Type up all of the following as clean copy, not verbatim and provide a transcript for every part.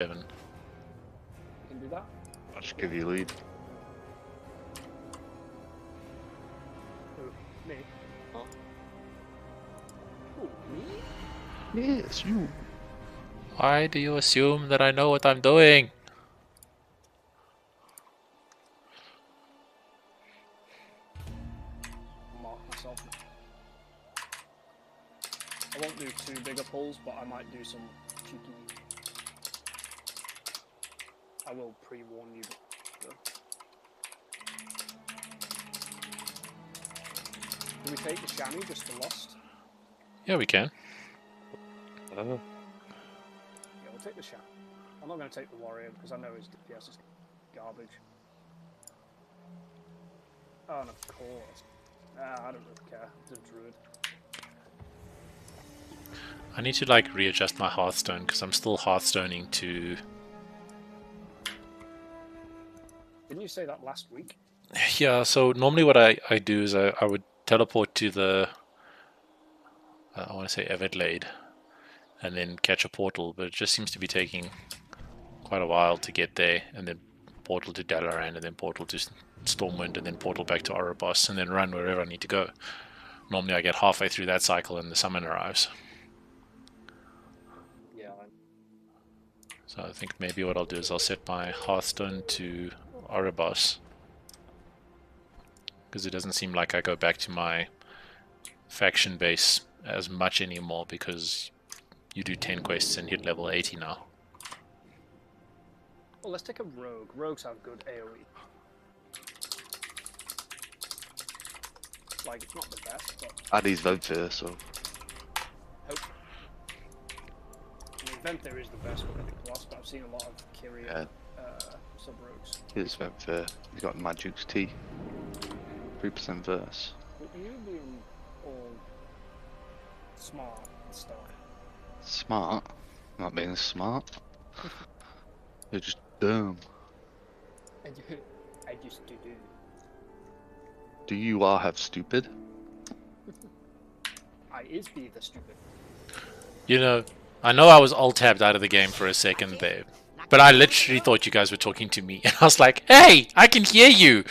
7. You can do that. I'll just give you a lead. Who? Me? Oh. Who, me? Yes, you. Why do you assume that I know what I'm doing? Mark myself. I won't do too big a pulls, but I might do some cheeky. I will pre-warn you. Though. Do we take the chamois just for Lost? Yeah, we can. Yeah, we'll take the chamois. I'm not going to take the warrior because I know his DPS is garbage. Oh, and of course. I don't really care. It's a druid. I need to like readjust my Hearthstone because I'm still Hearthstoning to... Didn't you say that last week? Yeah, so normally what I do is I would teleport to the... I want to say Everglade and then catch a portal, but it just seems to be taking quite a while to get there, and then portal to Dalaran, and then portal to Stormwind, and then portal back to Oribos, and then run wherever I need to go. Normally I get halfway through that cycle and the summon arrives. Yeah. So I think maybe what I'll do is I'll set my Hearthstone to Oribos, because it doesn't seem like I go back to my faction base as much anymore, because you do 10 quests and hit level 80 now. Well, let's take a rogue. Rogues have good AoE. Like, it's not the best, but... Addy's Venthyr, so... Hope. I mean, Venthyr is the best Mythic class, but I've seen a lot of Kyria sub-rogues. Here's Venthyr. He's got Magic's Tea. 3% verse. But you being all smart and stuff. Smart? I'm not being smart. You're just dumb. I just do. Do you all have stupid? I is be the stupid. You know, I know I was alt-tabbed out of the game for a second there, but I literally thought you guys were talking to me, and I was like, hey, I can hear you!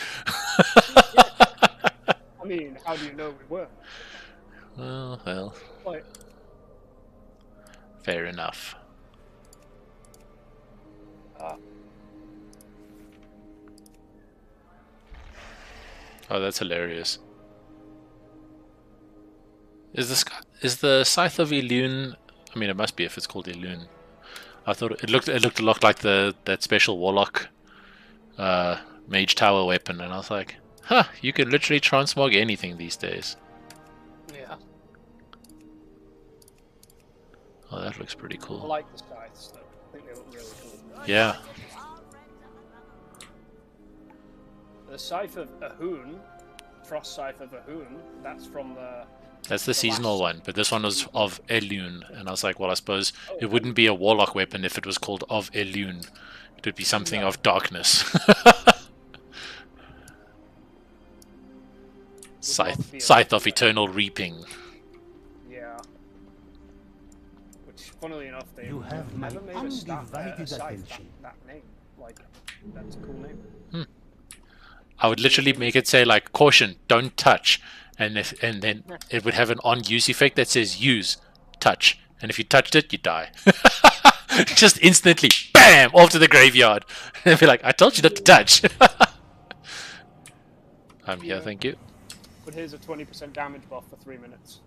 I mean, how do you know we were? Well, Like, fair enough. Oh, that's hilarious. Is the Scythe of Elune? I mean, it must be if it's called Elune. I thought it looked a lot like that special Warlock Mage Tower weapon, and I was like, huh, you can literally transmog anything these days. yeah. Oh, that looks pretty I cool. like the scythes, though. I think they look really cool. Yeah. The Scythe of Ahun, Frost Scythe of Ahun, that's from the... That's the seasonal one, but this one was of Elune, and I was like, well, I suppose it wouldn't be a Warlock weapon if it was called of Elune. It would be something of darkness. Scythe of Eternal Reaping. Yeah. Which, funnily enough, they You have my never made a Scythe attention. that name. Like, that's a cool name. I would literally make it say like, caution, don't touch, and then it would have an on-use effect that says use, touch, and if you touched it, you die. Just instantly, BAM! Off to the graveyard. And be like, I told you not to touch. I'm here, thank you. But here's a 20% damage buff for 3 minutes.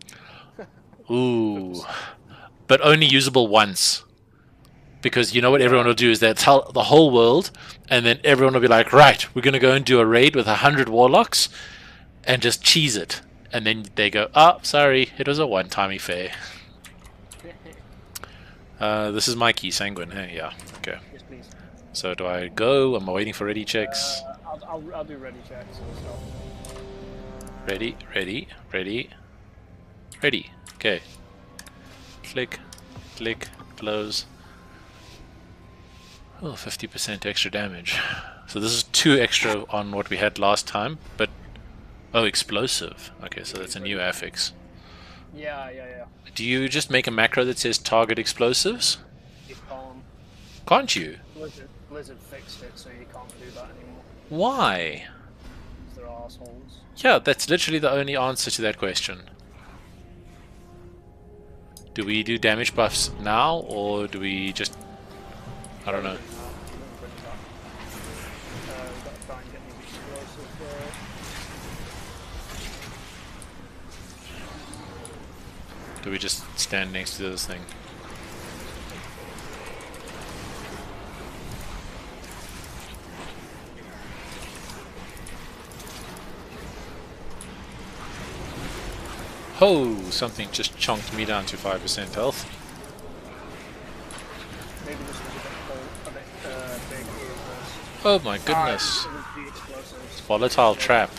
Ooh. But only usable once. Because you know what everyone will do is they'll tell the whole world, and then everyone will be like, right, we're going to go and do a raid with 100 warlocks, and just cheese it. And then they go, oh, sorry, it was a one-time affair. This is Mikey, Sanguine. Hey, yeah, okay. Yes, please. So do I go? Am I waiting for ready checks? I'll do ready checks and stuff. Ready, ready, ready, ready. Okay. Click, click, close. Oh, 50% extra damage. So this is 2 extra on what we had last time, but... Oh, explosive. Okay, so that's a new affix. Yeah. Do you just make a macro that says target explosives? If bomb. Can't you? Blizzard fixed it, so you can't do that anymore. Why? Because they're assholes. Yeah, that's literally the only answer to that question. Do we do damage buffs now, or do we just... I don't know. We've got to try and get these explosives. Do we just stand next to this thing? Oh, something just chonked me down to 5% health. Maybe this was a bit big. Oh my goodness. The explosives. Volatile trap.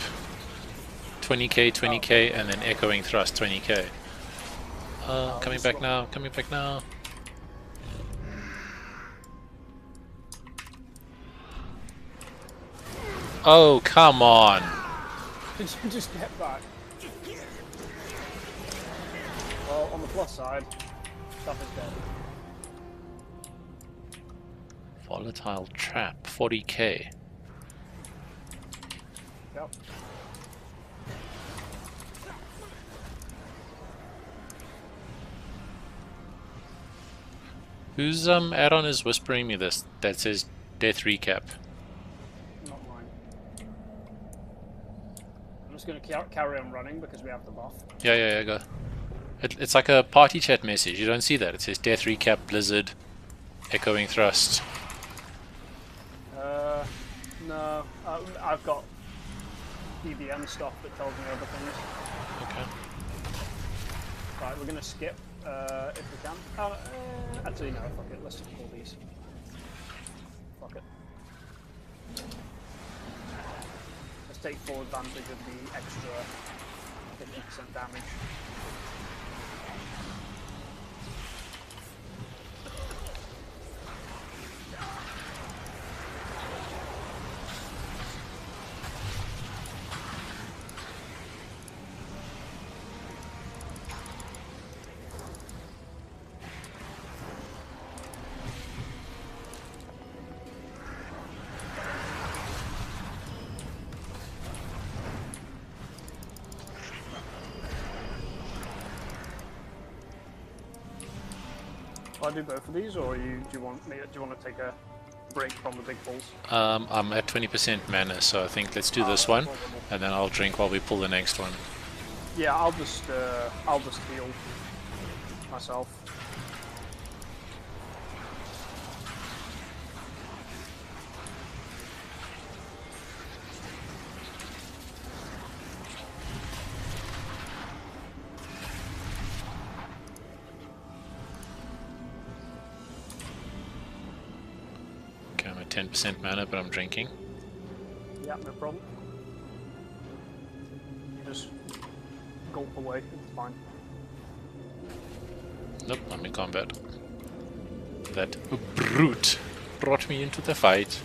20k, 20k, and then echoing thrust, 20k. Coming back now, coming back now. Oh, come on. Did you just get back? Well, on the plus side, stuff is dead. Volatile trap, 40k. Yep. Whose add-on is whispering me this that says death recap? Not mine. I'm just going to carry on running because we have the buff. Yeah, go. It's like a party chat message. You don't see that. It says death recap, blizzard, echoing thrust. No. I've got EBM stuff that tells me other things. Okay. Right, we're going to skip if we can. Actually, no, fuck it. Let's just pull these. Fuck it. Let's take full advantage of the extra 50% damage. I'll do both of these, or do you want to take a break from the big pulls? I'm at 20% mana, so I think let's do this one, and then I'll drink while we pull the next one. Yeah, I'll just heal myself. Okay, I'm at 10% mana, but I'm drinking. Yeah, no problem. You just gulp away, it's fine. Nope, I'm in combat. That brute brought me into the fight.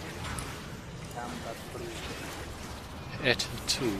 Damn, that's pretty. At 2.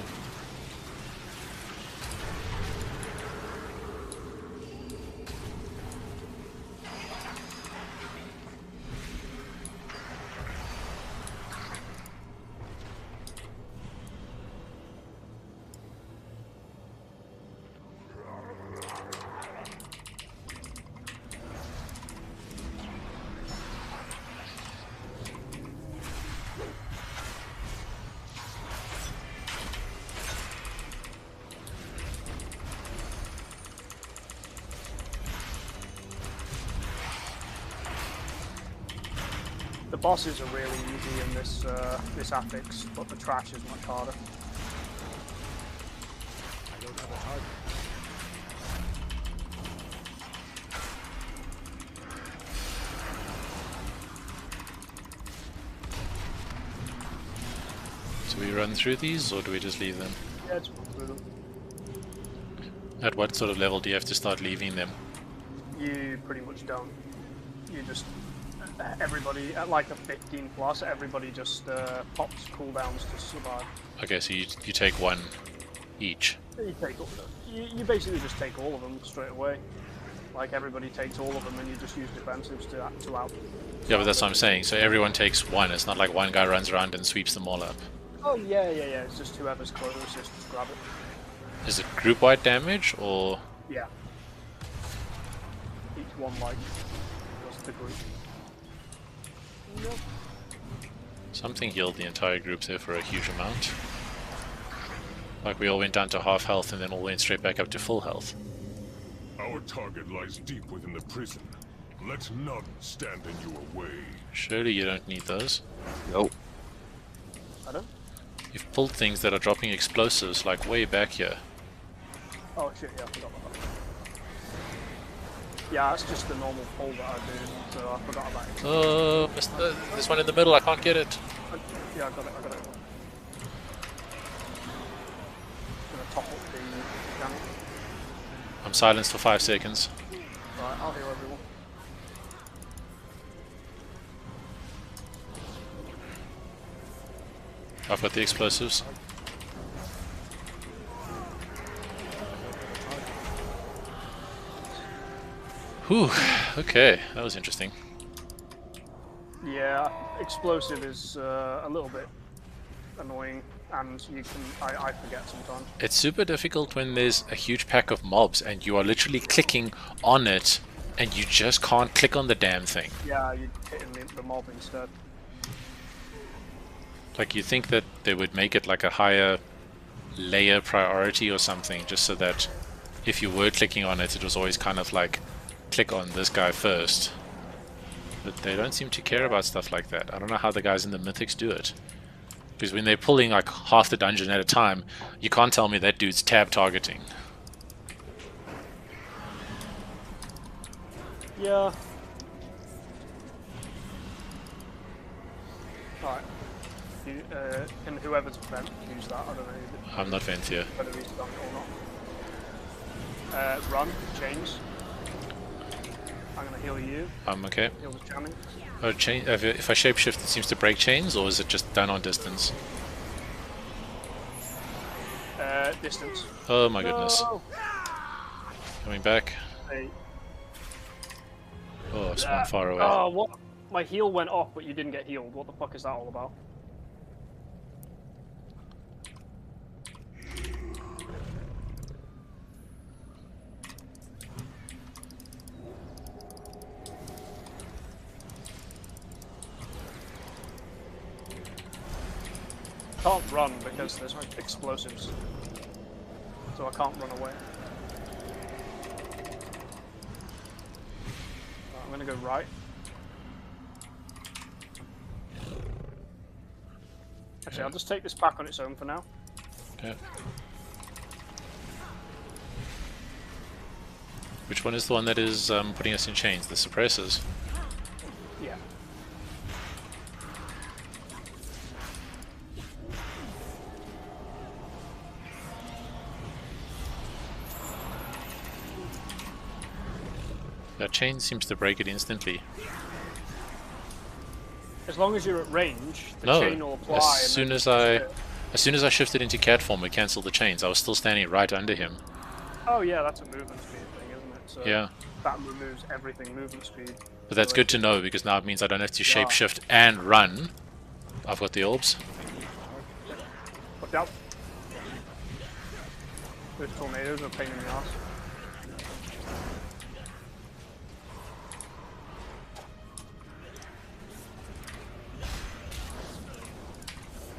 The bosses are really easy in this this affix, but the trash is much harder. I don't have a target. Do we run through these, or do we just leave them? Yeah, just run through them. At what sort of level do you have to start leaving them? You pretty much don't. You just everybody at like a 15 plus, everybody just pops cooldowns to survive. Okay, so you take one each. You basically just take all of them straight away. Like everybody takes all of them, and you just use defensives to out. Yeah, but that's what I'm saying. So everyone takes one. It's not like one guy runs around and sweeps them all up. Oh yeah. It's just whoever's closest, just grab it. Is it group-wide damage or? Yeah. Each one like does the group. Yep. Something healed the entire group there for a huge amount. Like we all went down to half health and then all went straight back up to full health. Our target lies deep within the prison. Let none stand in your way. Surely you don't need those. Nope. I don't. You've pulled things that are dropping explosives like way back here. Oh shit! Yeah, I forgot about that. Yeah, that's just the normal pull that I do, so I forgot about it. Oh, this one in the middle, I can't get it. Yeah, I got it. Gonna top up the mechanic. I'm silenced for 5 seconds. Right, I'll heal everyone. I've got the explosives. Whew, okay, that was interesting. Yeah, explosive is a little bit annoying, and you can I forget sometimes. It's super difficult when there's a huge pack of mobs and you are literally clicking on it and you just can't click on the damn thing. Yeah, you're hitting the mob instead. Like you think that they would make it like a higher layer priority or something, just so that if you were clicking on it, it was always kind of like click on this guy first. But they don't seem to care about stuff like that. I don't know how the guys in the Mythics do it. Because when they're pulling like half the dungeon at a time, you can't tell me that dude's tab targeting. Yeah. Alright. Can whoever's vent use that? I don't know I'm not vent here. whether he's done it or not. Run, chains. I'm gonna heal you. I'm okay. Heal the jamming. Oh, if I shapeshift, it seems to break chains, or is it just done on distance? Distance. Oh my goodness. No! Coming back. Hey. Oh, I've spawned far away. Oh, what? My heal went off, but you didn't get healed. What the fuck is that all about? Can't run because there's like explosives, so I can't run away. I'm gonna go right. Actually, I'll just take this pack on its own for now. Okay. Which one is the one that is putting us in chains? The suppressors? Yeah. That chain seems to break it instantly. As long as you're at range, the No, chain will apply. as soon as I shifted into cat form, it cancelled the chains. I was still standing right under him. Oh yeah, that's a movement speed thing, isn't it? So Yeah. that removes everything movement speed. But that's good to know, because now it means I don't have to shapeshift and run. I've got the orbs. Watch out. Those tornadoes are a pain in the ass.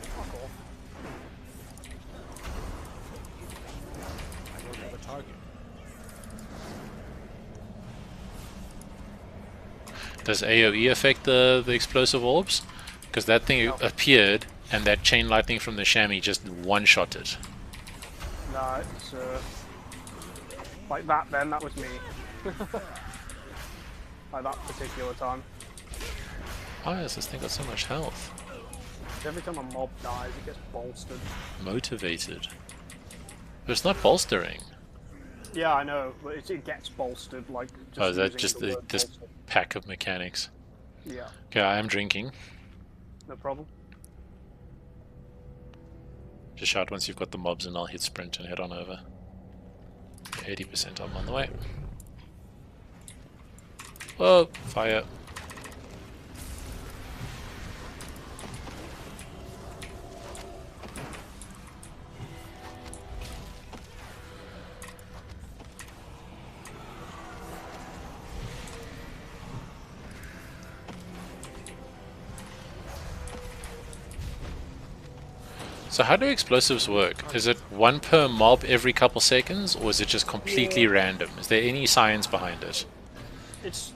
Fuck off. I don't have a target. Does AoE affect the explosive orbs? Because that thing appeared, and that chain lightning from the chamois just one-shot it. Nah, it's like that then, that was me. Like that particular time. Why has this thing got so much health? Every time a mob dies, it gets bolstered. Motivated. But it's not bolstering. Yeah, I know, but it gets bolstered, like just Oh, is that using just the word this bolstered. pack of mechanics? Yeah, Okay, I am drinking. no problem. Just shout once you've got the mobs and I'll hit sprint and head on over. 80% I'm on the way. Whoa, fire. So how do explosives work? Is it one per mob every couple seconds, or is it just completely random? Is there any science behind it? It's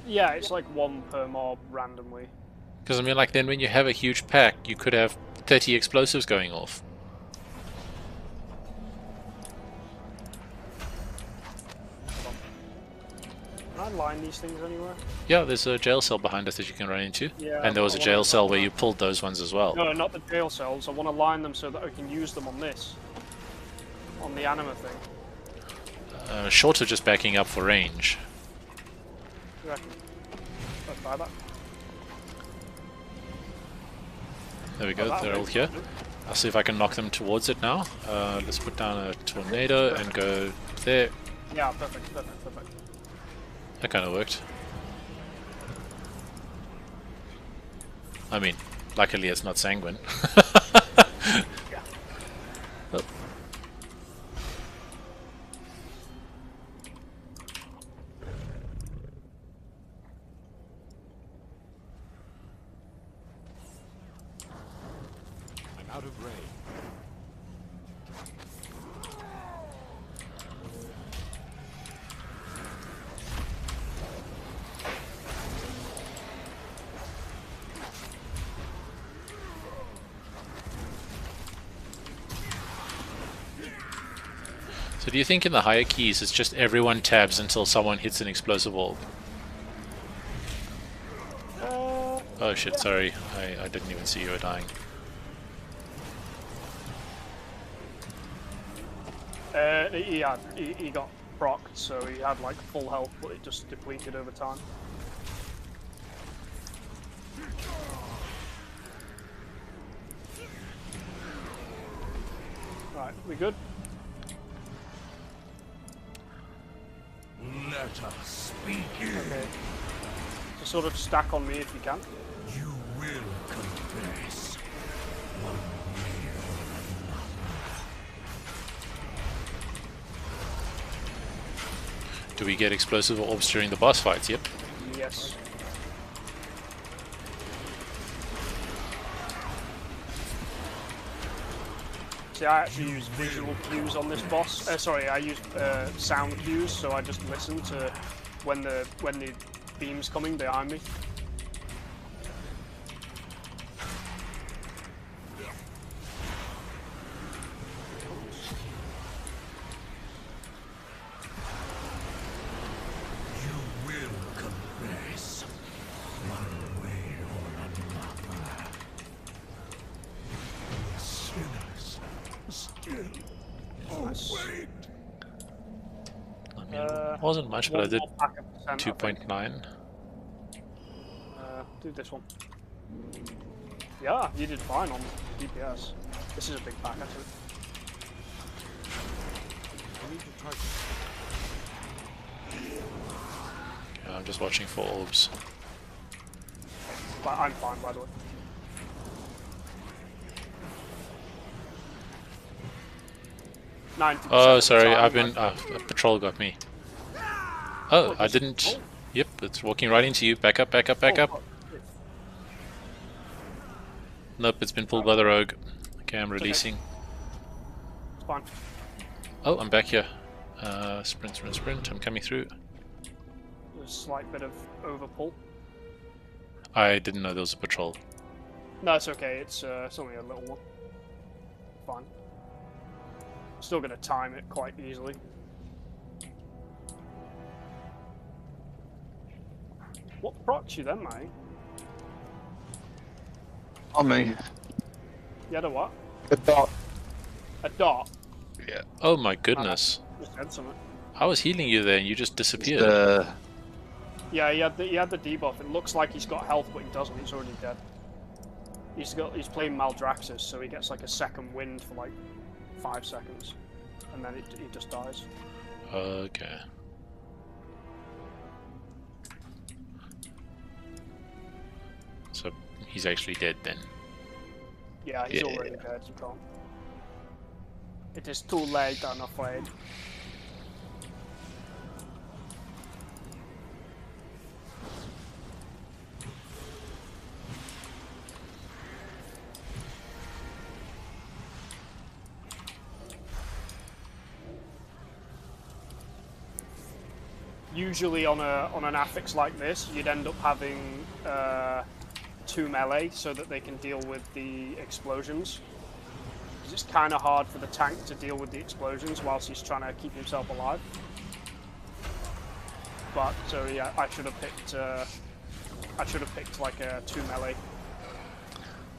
like one per mob randomly. Because I mean, like, then when you have a huge pack, you could have 30 explosives going off. Can I line these things anywhere? Yeah, there's a jail cell behind us that you can run into. Yeah, And there was a I wanna- jail cell where you pulled those ones as well. No, not the jail cells. I want to line them so that I can use them on this. On the anima thing. Short of just backing up for range. You reckon? Let's try that. There we go, that they're all works. here. I'll see if I can knock them towards it now. Let's put down a tornado and go there. Yeah, perfect, perfect, perfect. That kind of worked. I mean, luckily it's not sanguine. Yeah. Oh. I'm out of range. So do you think in the higher keys it's just everyone tabs until someone hits an explosive orb? Oh shit, sorry. I didn't even see you were dying. He got procced, so he had like full health, but it just depleted over time. Right, we good? Let us begin. Okay. So sort of stack on me if you can. You will confess. Do we get explosive orbs during the boss fights? Yep. Yes. See, I actually use visual cues on this boss. Sorry, I use sound cues, so I just listen to when the beam's coming behind me. You will confess. One way or another. Sinners still awake. I mean, it wasn't much, but I did One more pack of percent, I think. 2.9. Do this one. Yeah, you did fine on DPS. This is a big pack, actually. I need to target. Yeah, I'm just watching for orbs. But I'm fine, by the way. Oh, sorry, I've been... a patrol got me. Oh, I didn't... Yep, it's walking right into you. Back up, back up, back up. Nope, it's been pulled by the rogue. Okay, I'm releasing. It's fine. Oh, I'm back here. Sprint, sprint, sprint. I'm coming through. There's a slight bit of overpull. I didn't know there was a patrol. No, it's okay. It's only a little one. Fine. Still gonna time it quite easily. What procs you then, mate? On me. You had a what? The dot. A dot? Yeah. Oh my goodness. Just had something. I was healing you there and you just disappeared. Yeah, he had the debuff. It looks like he's got health, but he doesn't. He's already dead. He's playing Maldraxxus, so he gets like a second wind for like 5 seconds, and then he just dies. Okay. So he's actually dead then. Yeah, he's Yeah. already dead. You can't. It is too late, I'm afraid. usually on an affix like this, you'd end up having 2 melee so that they can deal with the explosions. Because it's kind of hard for the tank to deal with the explosions whilst he's trying to keep himself alive. But so yeah, I should have picked like a 2 melee.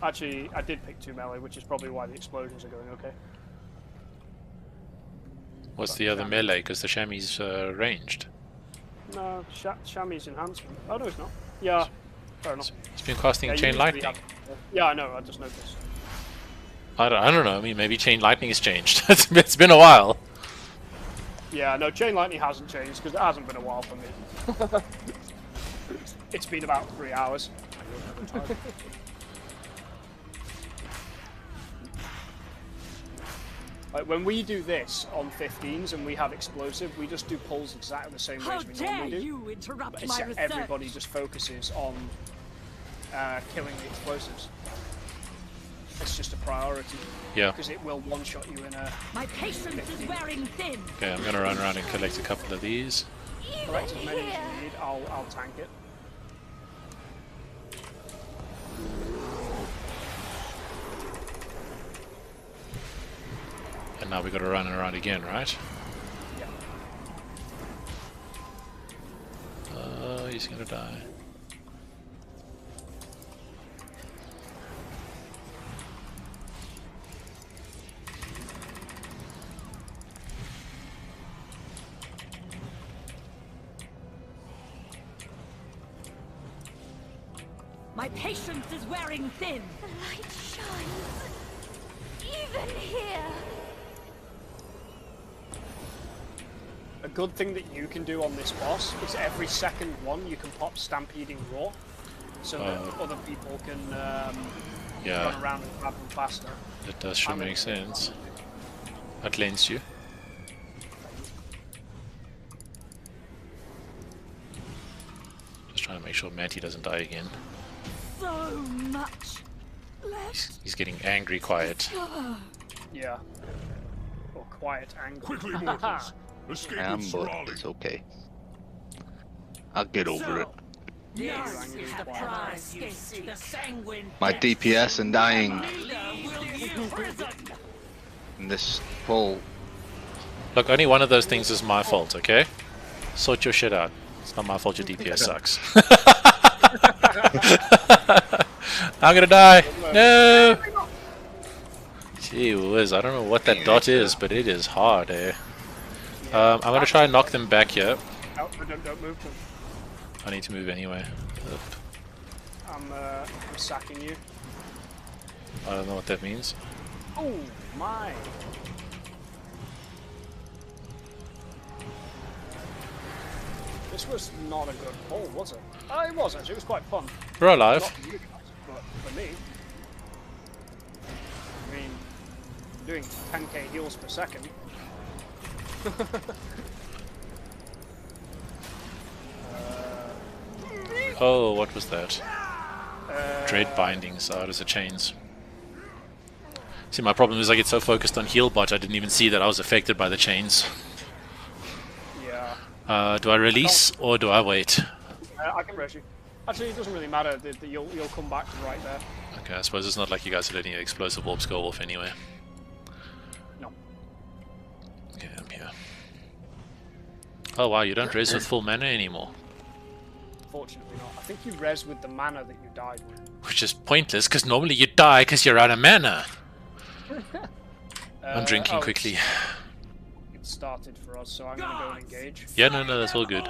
Actually, I did pick 2 melee, which is probably why the explosions are going okay. What's the other melee? Because the chamois ranged. No, Shami's enhancement. Oh no, it's not. Yeah, fair enough. He's been casting Yeah, chain lightning. Yeah, I know. I just noticed. I don't know. I mean, maybe chain lightning has changed. It's been a while. Yeah, no, chain lightning hasn't changed because it hasn't been a while for me. It's been about 3 hours. Like when we do this on 15s and we have explosive, we just do pulls exactly the same way How as we dare normally do. you interrupt But my except research? everybody just focuses on killing the explosives. It's just a priority. Yeah. Because it will one-shot you in a... My patience is wearing thin. Okay, I'm gonna run around and collect a couple of these. Collect as many as you need, I'll tank it. And now we gotta run around again, right? Yeah. Oh, he's gonna die. My patience is wearing thin. The light shines. Even here. A good thing that you can do on this boss is every second one you can pop Stampeding Roar, so that other people can Yeah, run around and grab them faster. that does sure make sense. That lends you. Just trying to make sure Matty doesn't die again. So much left. He's getting angry quiet. Yeah. Or quiet anger. Quickly, mortals! Escape I am, with but Raleigh. it's okay. I'll get over it. This is the prize you seek. The sanguine My DPS and dying leader will yield prison. in this pull. Look, only one of those things is my fault, okay? Sort your shit out. It's not my fault your DPS sucks. I'm gonna die! No! Gee whiz, I don't know what that dot is, but it is hard, eh? I'm gonna try and knock them back here. Oh, don't move them. I need to move anyway. I'm sacking you. I don't know what that means. Oh my! This was not a good pull, was it? Oh, it was actually. It was quite fun. We're alive. Not for you guys, but for me. I mean, doing 10k heals per second. Oh, what was that? Dread bindings out as the chains. See, my problem is I get so focused on heal bot, I didn't even see that I was affected by the chains. Yeah. Do I release or do I wait? I can rush you. Actually, it doesn't really matter. You'll come back to right there. Okay, I suppose it's not like you guys are letting explosive orbs go off anyway. No. Okay, I'm here. Oh wow, you don't res with full mana anymore. Fortunately not. I think you res with the mana that you died with. Which is pointless, because normally you die because you're out of mana. I'm drinking oh, quickly. It started for us, so I'm gonna go and engage. Yeah, no, that's all good.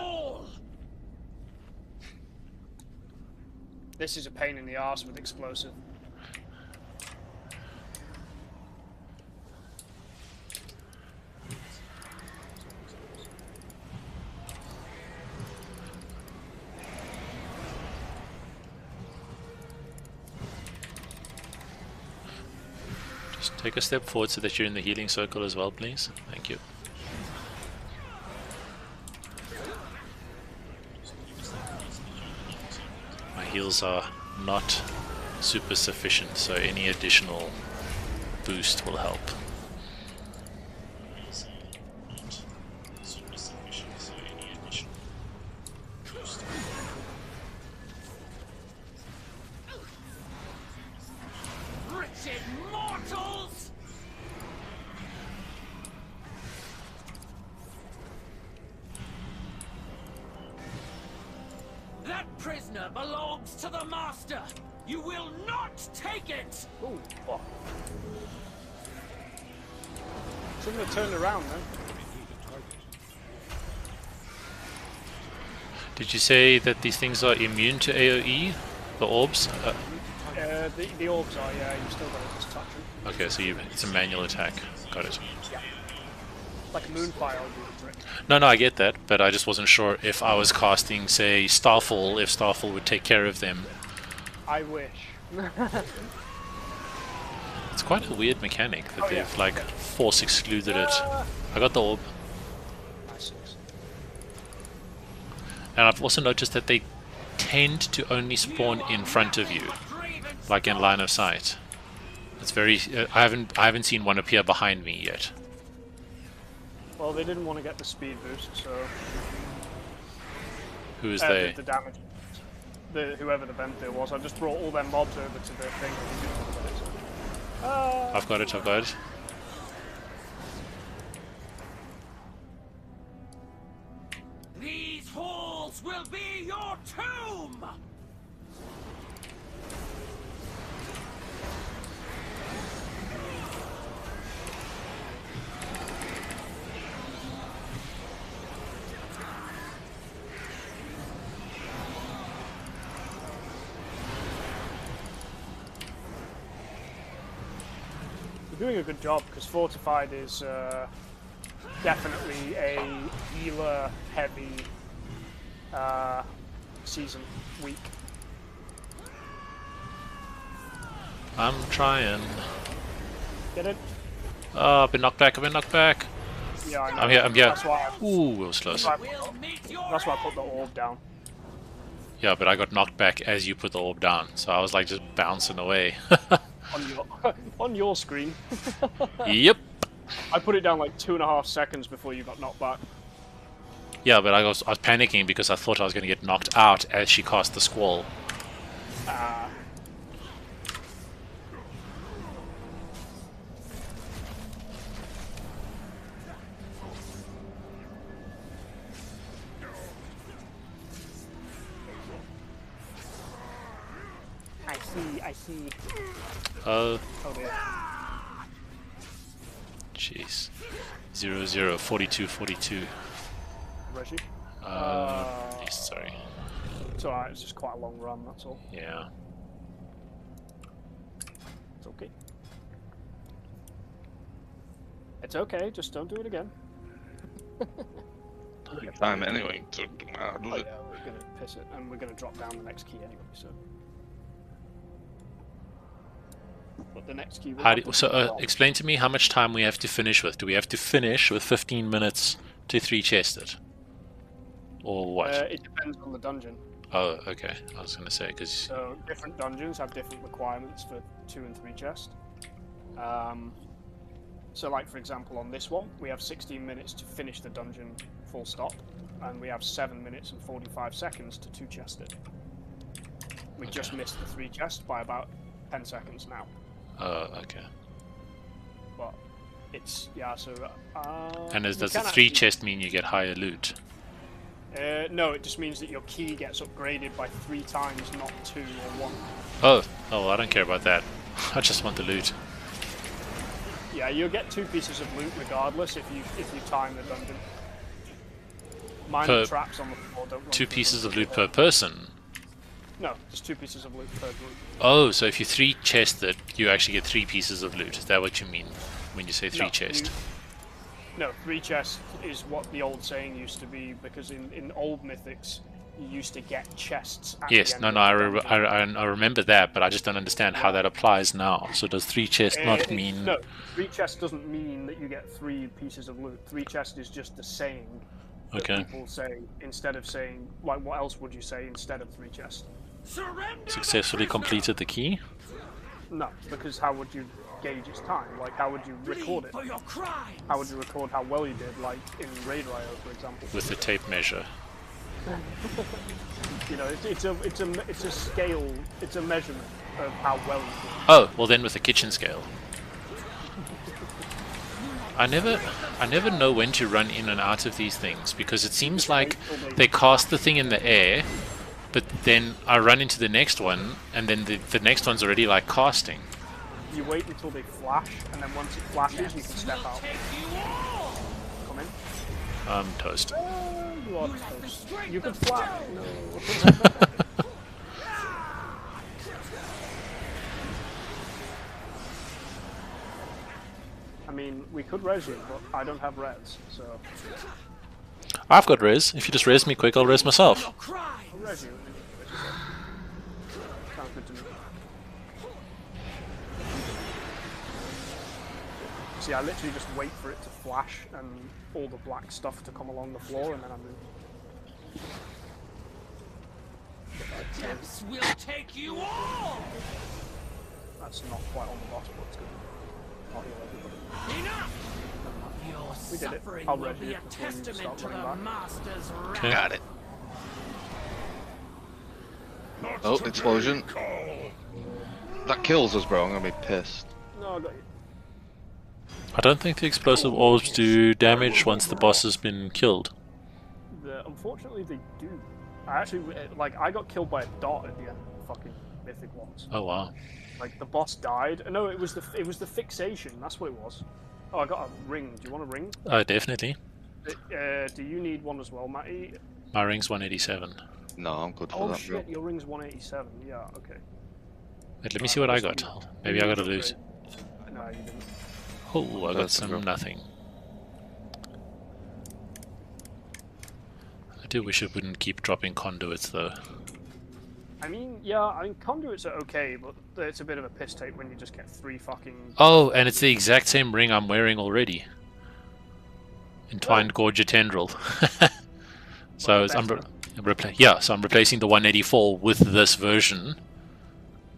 This is a pain in the arse with explosive. Just take a step forward so that you're in the healing circle as well, please. Thank you. My heals are not super sufficient, so any additional boost will help. prisoner belongs to the master. You will not take it. Ooh, what? Shouldn't have turned around then. Did you say that these things are immune to AoE? The orbs? The orbs are, yeah, you still gotta just touch them. Okay, so it's a manual attack. Got it. Yeah. Like Moonfire will do the trick. No, I get that, but I just wasn't sure if I was casting, say, Starfall, if Starfall would take care of them. I wish. It's quite a weird mechanic that they've, yeah. like, force excluded it. I got the orb. Nice. And I've also noticed that they tend to only spawn in front of you, like in line of sight. It's very. I haven't seen one appear behind me yet. Well, they didn't want to get the speed boost, so Who is they? the damage. Whoever the Venthyr was, I just brought all their mobs over to the thing. I've got it. I've got it. These halls will be your tomb. They're doing a good job because Fortified is definitely a healer-heavy season week. I'm trying. Get it? Oh, I've been knocked back. I've been knocked back. Yeah, I know. I'm here. I'm here. That's why Ooh, it was close. I put the orb down. Yeah, but I got knocked back as you put the orb down, so I was like just bouncing away. On your screen. Yep. I put it down like 2.5 seconds before you got knocked back. Yeah, but I was panicking because I thought I was going to get knocked out as she cast the squall. I see. Oh, Oh dear. jeez. 0-0, 42-42. Reggie? Yes, sorry. It's alright, it's just quite a long run, that's all. Yeah. It's okay. It's okay, just don't do it again. Time anyway. So, Oh yeah, we're gonna piss it, and we're gonna drop down the next key anyway, so... But the next key... Explain to me how much time we have to finish with. Do we have to finish with 15 minutes to 3-chested? Or what? It depends on the dungeon. Oh, okay. I was going to say, because... So, different dungeons have different requirements for 2 and 3 chest. So, like, for example, on this one, we have 16 minutes to finish the dungeon full stop, and we have 7 minutes and 45 seconds to 2-chest it. We just missed the 3 chest by about 10 seconds now. Oh, okay. But it's, yeah, so... And does the 3-chest mean you get higher loot? No, it just means that your key gets upgraded by 3 times, not 2 or 1. Oh, well, I don't care about that. I just want the loot. Yeah, you'll get 2 pieces of loot regardless if you time the dungeon. Mind the traps on the floor don't run 2 through pieces them. of loot per person? No, just 2 pieces of loot per group. Oh, so if you 3-chest it, you actually get 3 pieces of loot. Is that what you mean when you say 3-chest? No, 3 chest is what the old saying used to be, because in old Mythics, you used to get chests at Yes, the end no, of no, the dungeon. I remember that, but I just don't understand how that applies now. So does 3-chest not mean... No, 3 chest doesn't mean that you get 3 pieces of loot. 3 chest is just the saying that people say, instead of saying, like, what else would you say instead of 3 chest? Successfully completed the key? No, because how would you gauge its time? Like, how would you record it? How would you record how well you did, like in Raid Rio, for example? With the tape measure. You know, it's a scale, it's a measurement of how well you did. Oh, well then with the kitchen scale. I never know when to run in and out of these things, because it seems like they cast the thing in the air, But then I run into the next one, and then the next one's already like casting. You wait until they flash, and then once it flashes, you can step out. Come in. I'm toast. You are toast. You could flash. No. I mean, we could res you, but I don't have res, so... I've got res. If you just res me quick, I'll res myself. I'll res you, and then you can res yourself. Sounds good to me. See, I literally just wait for it to flash and all the black stuff to come along the floor, and then I move. Attempts will take you all. That's not quite on the bottom, but it's good. I'll heal everybody. Enough. Your We did it. suffering I'll will res be you a before you testament start to running the back. master's wrath. Okay. Got it. Not Oh, today, explosion. Call. That kills us, bro. I'm gonna be pissed. No, I got you. I don't think the explosive orbs do damage once the boss has been killed. Unfortunately, they do. I actually, like, I got killed by a dot at the end of the fucking Mythic once. Oh wow. Like, the boss died. No, it was the fixation. That's what it was. Oh, I got a ring. Do you want a ring? Definitely. Do you need one as well, Matty? My ring's 187. No, I'm good for Oh that, shit, bro. your ring's 187. Yeah, okay. Wait, let me see what I got. Maybe I gotta lose. No, you didn't. Oh, I got That's some cool. nothing. I do wish it wouldn't keep dropping conduits though. I mean, yeah, I mean, conduits are okay, but it's a bit of a piss take when you just get 3 fucking... Oh, and it's the exact same ring I'm wearing already. Entwined Gorget Tendril. So Well, it's, better. so I'm replacing the 184 with this version.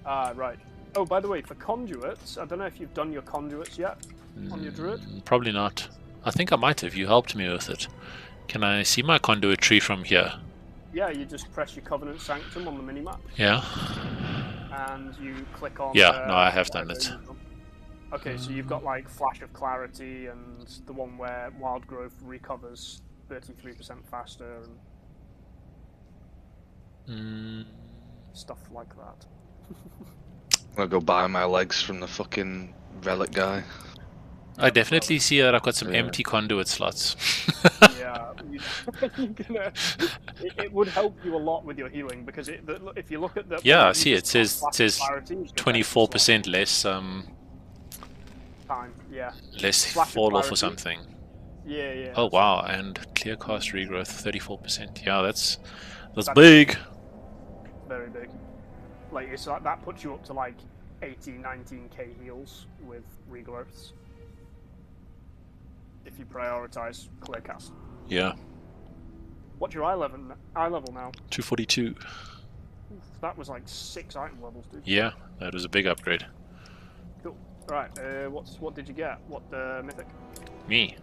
Ah, right. Oh, by the way, for conduits, I don't know if you've done your conduits yet on your druid. Probably not. I think I might have. You helped me with it. Can I see my conduit tree from here? Yeah, you just press your Covenant Sanctum on the minimap, Yeah. and you click on... Yeah, no, I have done it. Okay, so you've got, like, Flash of Clarity, and the one where Wild Growth recovers 33% faster, and stuff like that. I'm gonna go buy my legs from the fucking relic guy. I definitely see that I've got some Yeah. empty conduit slots. Yeah, it would help you a lot with your healing, because if you look at the... Yeah, I you see it just got says Flash of Clarity, you get 24% less time, yeah. less Flash of fall off or Clarity. something. Yeah, yeah. Oh wow, and clear cast regrowth 34%. Yeah, that's That's- big. Very big. Like, it's like, that puts you up to like 18, 19k heals with regrowths. If you prioritize clear cast. Yeah, What's your eye level now? 242. That was like 6 item levels, dude. Yeah, that was a big upgrade. Cool. Right, what did you get? What mythic? Me,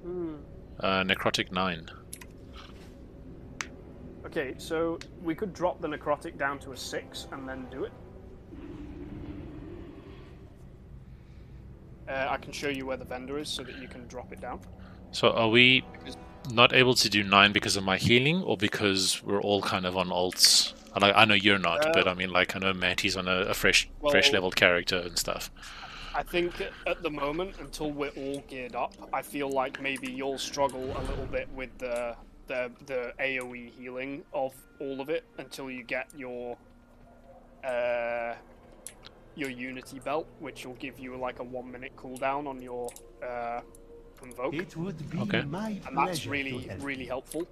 Hmm. necrotic 9. Okay, so we could drop the necrotic down to a 6 and then do it. I can show you where the vendor is so that you can drop it down. So are we not able to do 9 because of my healing, or because we're all kind of on alts? I know you're not, but I mean, like, I know Matty's on a fresh leveled character and stuff. I think at the moment, until we're all geared up, I feel like maybe you'll struggle a little bit with the AoE healing of all of it until you get your Unity belt, which will give you like a 1-minute cooldown on your Convoke. It would be Okay. my And that's pleasure really, to help. really helpful.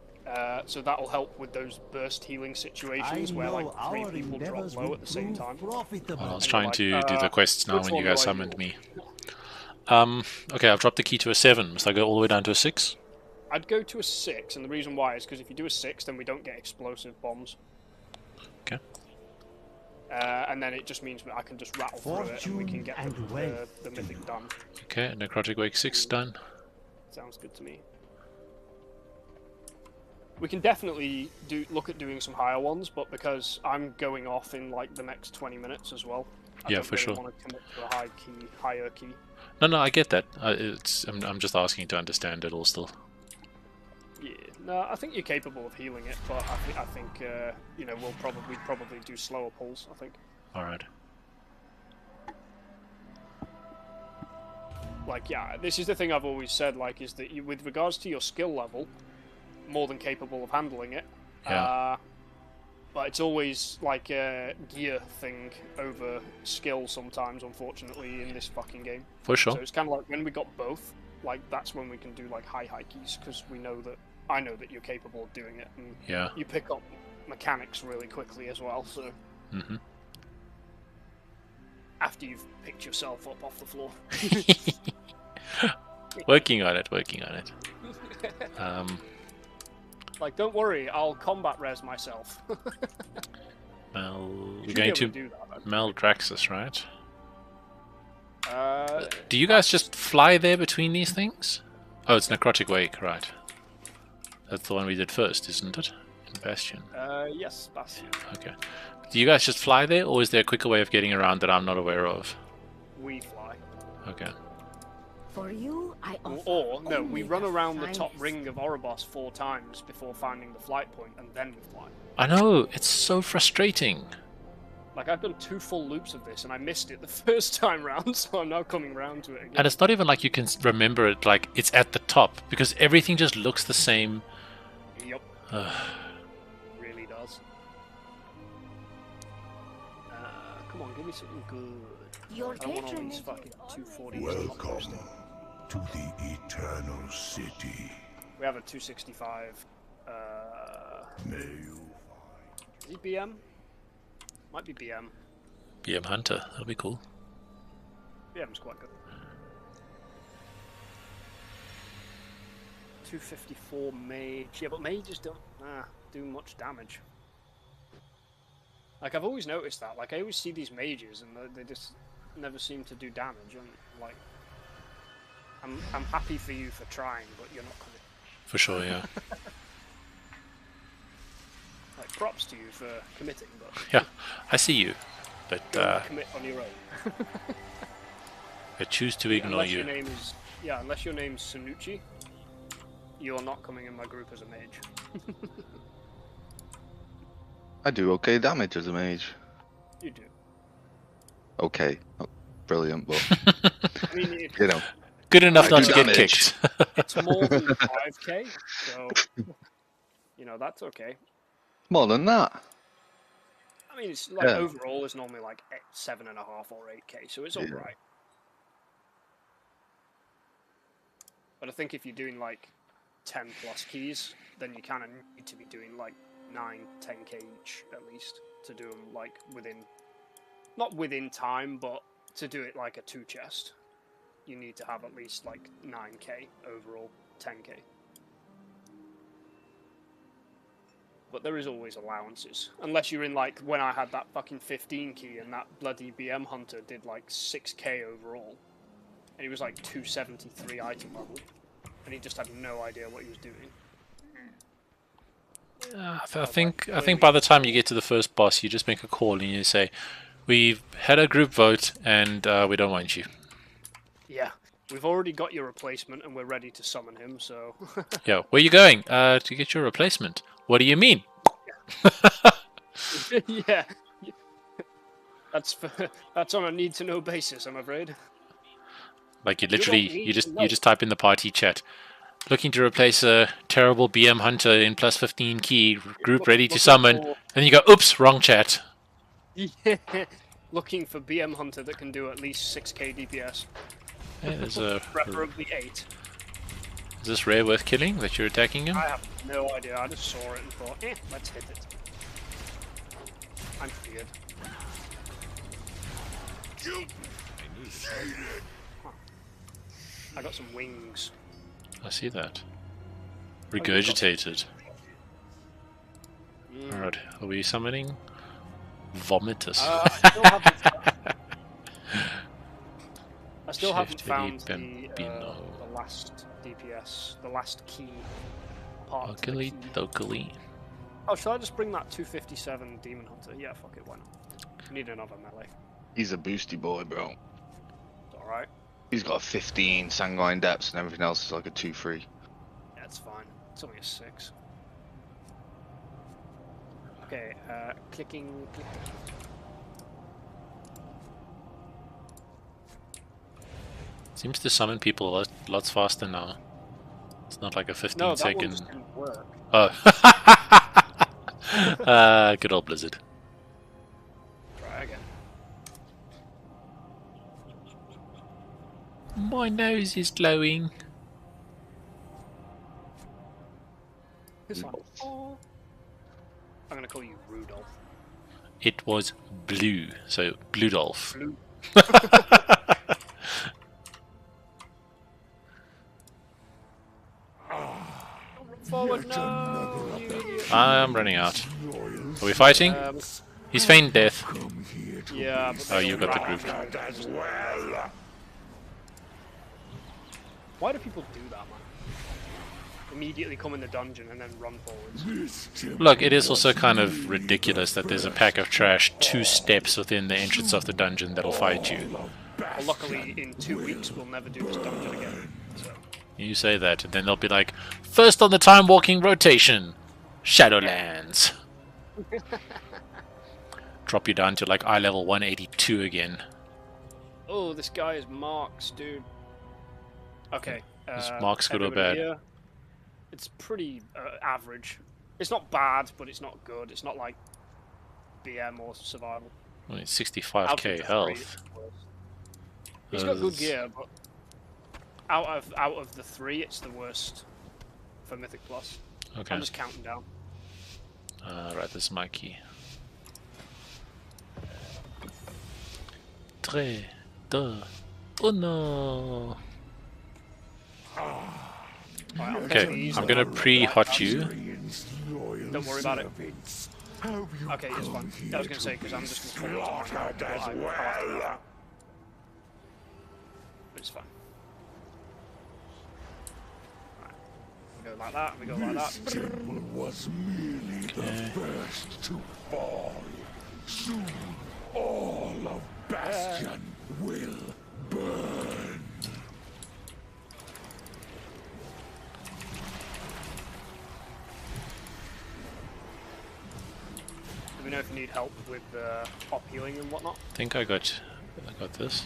So that'll help with those burst healing situations I where know like 3 our people drop endeavors low will at the same prove time. profitable. I was And trying you're to do the quests now which when you one guys do I summoned do? me. Okay, I've dropped the key to a 7. Must I go all the way down to a 6? I'd go to a 6, and the reason why is because if you do a 6, then we don't get explosive bombs. Okay. And then it just means I can just rattle through it and we can Fortune get and the wealth to mythic you. done. Okay, necrotic wake 6 done. Sounds good to me. We can definitely look at doing some higher ones, but because I'm going off in like the next 20 minutes as well, I Yeah, don't for really sure. want to commit to a higher key. No, I get that. I'm just asking to understand it all still. Yeah, No, I think you're capable of healing it, but I think you know, we'd probably do slower pulls. I think. All right. Like, yeah, this is the thing I've always said. Like, is that you, with regards to your skill level, more than capable of handling it. Yeah. But it's always like a gear thing over skill sometimes, unfortunately, in this fucking game. For sure. So it's kind of like when we got both, like that's when we can do like high keys, because we know that I know that you're capable of doing it, and Yeah. you pick up mechanics really quickly as well. So Mm-hmm. after you've picked yourself up off the floor. Working on it. Like, don't worry, I'll combat res myself. Well, we're Should be going able to do that. Maldraxxus, right? Do you Uh, guys just fly there between these things? Oh, it's Necrotic Wake, right. That's the one we did first, isn't it? In Bastion. yes, Bastion. Okay. Do you guys just fly there, or is there a quicker way of getting around that I'm not aware of? We fly. Okay. For you, I offer Or, no, only we run around the top finest. ring of Oribos 4 times before finding the flight point, and then we fly. I know, it's so frustrating. Like, I've done 2 full loops of this, and I missed it the first time round, so I'm now coming round to it again. And it's not even like you can remember it, like it's at the top, because everything just looks the same. Yup. Really does. Come on, give me something good. Your I don't want all patronage these is fucking already 240s. Welcome to the Eternal City. We have a 265. May you Is he BM? Might be BM. BM Hunter, that'll be cool. BM's quite good. 254 mage. Yeah, but mages don't do much damage. Like, I've always noticed that. Like, I always see these mages and they just never seem to do damage. And like, I'm happy for you for trying, but you're not coming. For sure, yeah. Like, props to you for committing, but Yeah, I see you, but you don't commit on your own. I choose to ignore Unless you. your name is unless your name's Sanucci, you're not coming in my group as a mage. I do okay damage as a mage. You do. Okay, not brilliant, but I mean, you know, Good enough I not do to get damage. kicked. it's more than 5k, so you know that's okay. more than that. I mean, it's like Yeah. overall it's normally like 7.5 or 8k, so it's Yeah. alright. But I think if you're doing like 10 plus keys, then you kind of need to be doing like 9, 10k each at least to do them like within, not within time, but to do it like a 2 chest. You need to have at least like 9k overall, 10k. But there is always allowances. Unless you're in like when I had that fucking 15 key and that bloody BM hunter did like 6k overall. And he was like 273 item level. And he just had no idea what he was doing. I think by the time you get to the first boss, you just make a call and you say, "We've had a group vote and we don't want you." Yeah. We've already got your replacement and we're ready to summon him, so... Yeah, where you going? To get your replacement. What do you mean? yeah. That's on a need-to-know basis, I'm afraid. Like you don't literally, need you to know. just type in the party chat, looking to replace a terrible BM hunter in plus 15 key, group ready to Looking summon, for- and you go, "Oops, wrong chat." Yeah. Looking for BM hunter that can do at least 6k DPS. Hey, there's a. Preferably 8. Is this rare worth killing that you're attacking him? I have no idea, I just saw it and thought, let's hit it. I'm feared. I got some wings. I see that. Regurgitated. Alright, are we summoning? Vomitus. I still haven't Shift found the Bambino. last DPS, the last key part. to the Locally, key. locally. Oh, shall I just bring that 257 Demon Hunter? Yeah, fuck it, why not? Need another melee. He's a boosty boy, bro. It's alright. He's got a 15 sanguine depths and everything else is like a 2-3. Yeah, it's fine. It's only a 6. Okay, clicking. Seems to summon people lots faster now. It's not like a 15 No, that one second. just didn't work. Oh. Good old Blizzard. Try again. My nose is glowing. It's like, oh. I'm gonna call you Rudolph. It was blue, so Bludolph. Blue. Forward, no! You idiot. I'm running out. Are we fighting? He's feigned death. Yeah, but Oh, you got the group. Why do people do that, man? Immediately come in the dungeon and then run forwards. Look, it is also kind of ridiculous that there's a pack of trash 2 steps within the entrance of the dungeon that'll fight you. Well, luckily, in 2 weeks, we'll never do this dungeon again. So. You say that, and then they'll be like, first on the time walking rotation, Shadowlands. Drop you down to like eye level 182 again. Oh, this guy is Marks, dude. Okay. Is Marks good or bad? Here. It's pretty average. It's not bad, but it's not good. It's not like BM or survival. Well, it's 65k health. He's got good gear, but out of the 3, it's the worst for Mythic Plus. Okay. I'm just counting down. Right, this is my key. 3, 2, 1. Right, Okay, I'm gonna pre-hot you. Don't worry about it. Okay, it's fine. I was gonna say because I'm just gonna follow it tomorrow. But it's fine. Right. We go like that. We go like that. Temple was merely the first to fall. Soon, all of Bastion will burn. Do we know if you need help with pop healing and whatnot? I think I got this.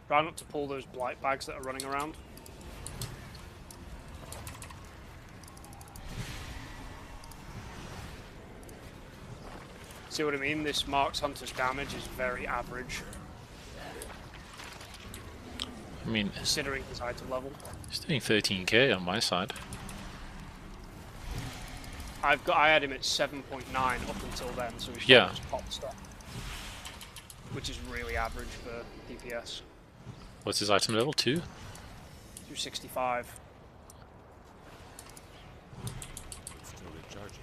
Try not to pull those blight bags that are running around. See what I mean? This Marks Hunter's damage is very average, I mean, considering his item level. he's doing 13k on my side. I had him at 7.9 up until then, so he's Yeah. just pop stuff, which is really average for DPS. What's his item level? 2? 265. Still recharging.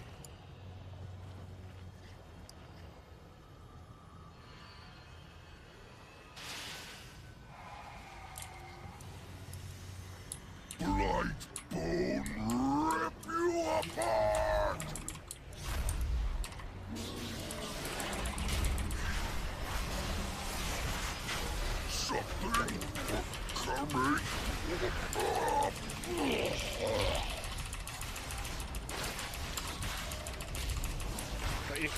Lightbone rip you apart! Something coming. Got you.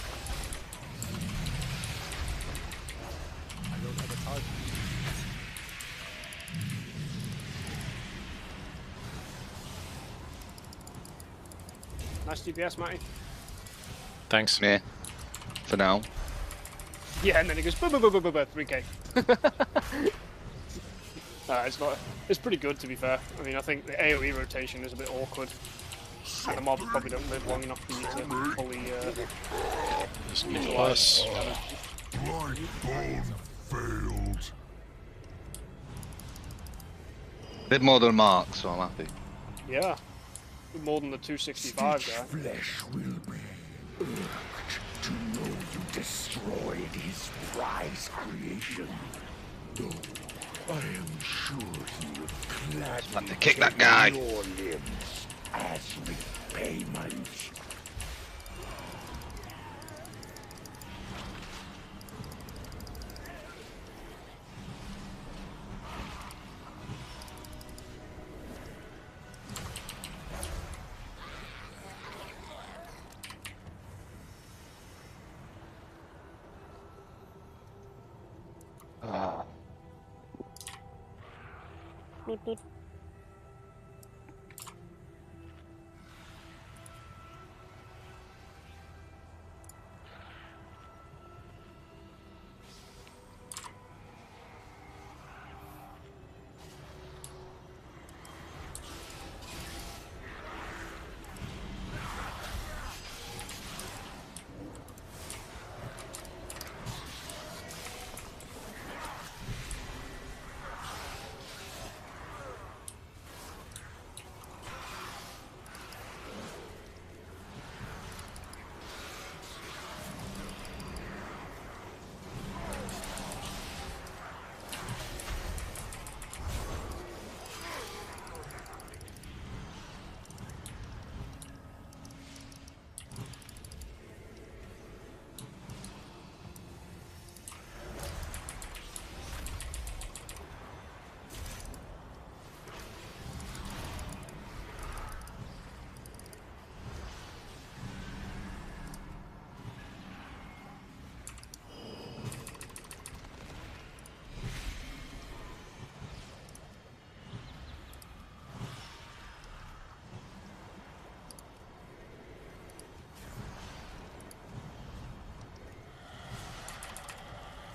I don't have a target. Nice DPS, Matty. Thanks. Yeah. For now. Yeah, and then it goes 3k. It's not. It's pretty good to be fair. I mean, I think the AOE rotation is a bit awkward, and the mobs probably don't live long enough for you to fully. Just need plus. Lightbone failed. Bit more than Mark, so I'm happy. Yeah, more than the 265 guy. Flesh will be destroyed his prize creation. No, I am sure he would gladly Time to kick that guy. your limbs as repayment. Beep, beep.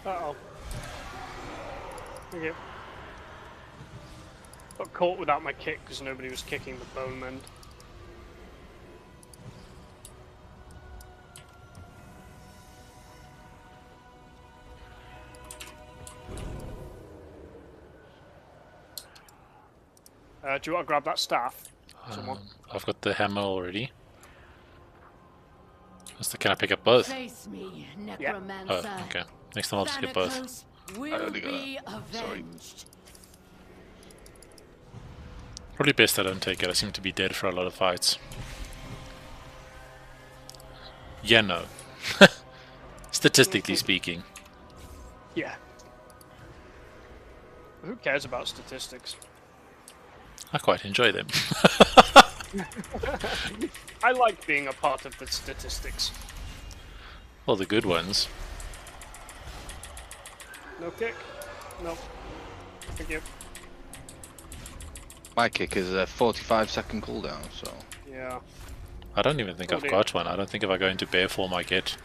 Uh-oh. Okay. Got caught without my kick because nobody was kicking the bone mend. Do you want to grab that staff? Someone? I've got the hammer already. Can I pick up both? Face me, Oh, necromancer. okay. Next time I'll just get both. Thanatos will only got be that. Sorry. avenged. Probably best I don't take it. I seem to be dead for a lot of fights. Yeah, no. Statistically speaking. Yeah. Who cares about statistics? I quite enjoy them. I like being a part of the statistics. Well, the good ones. No kick? No. Thank you. My kick is a 45-second cooldown, so Yeah. I don't even think Oh, I've dear. got one. I don't think if I go into bear form I get.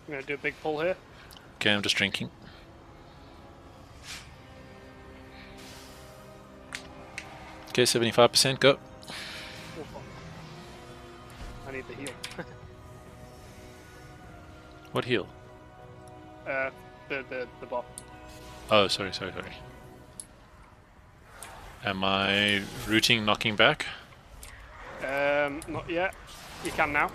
I'm gonna do a big pull here. Okay, I'm just drinking. Okay, 75%, go. Oh, fuck. I need the heal. What heal? The bot. Oh, sorry. Am I rooting knocking back? Not yet. You can now.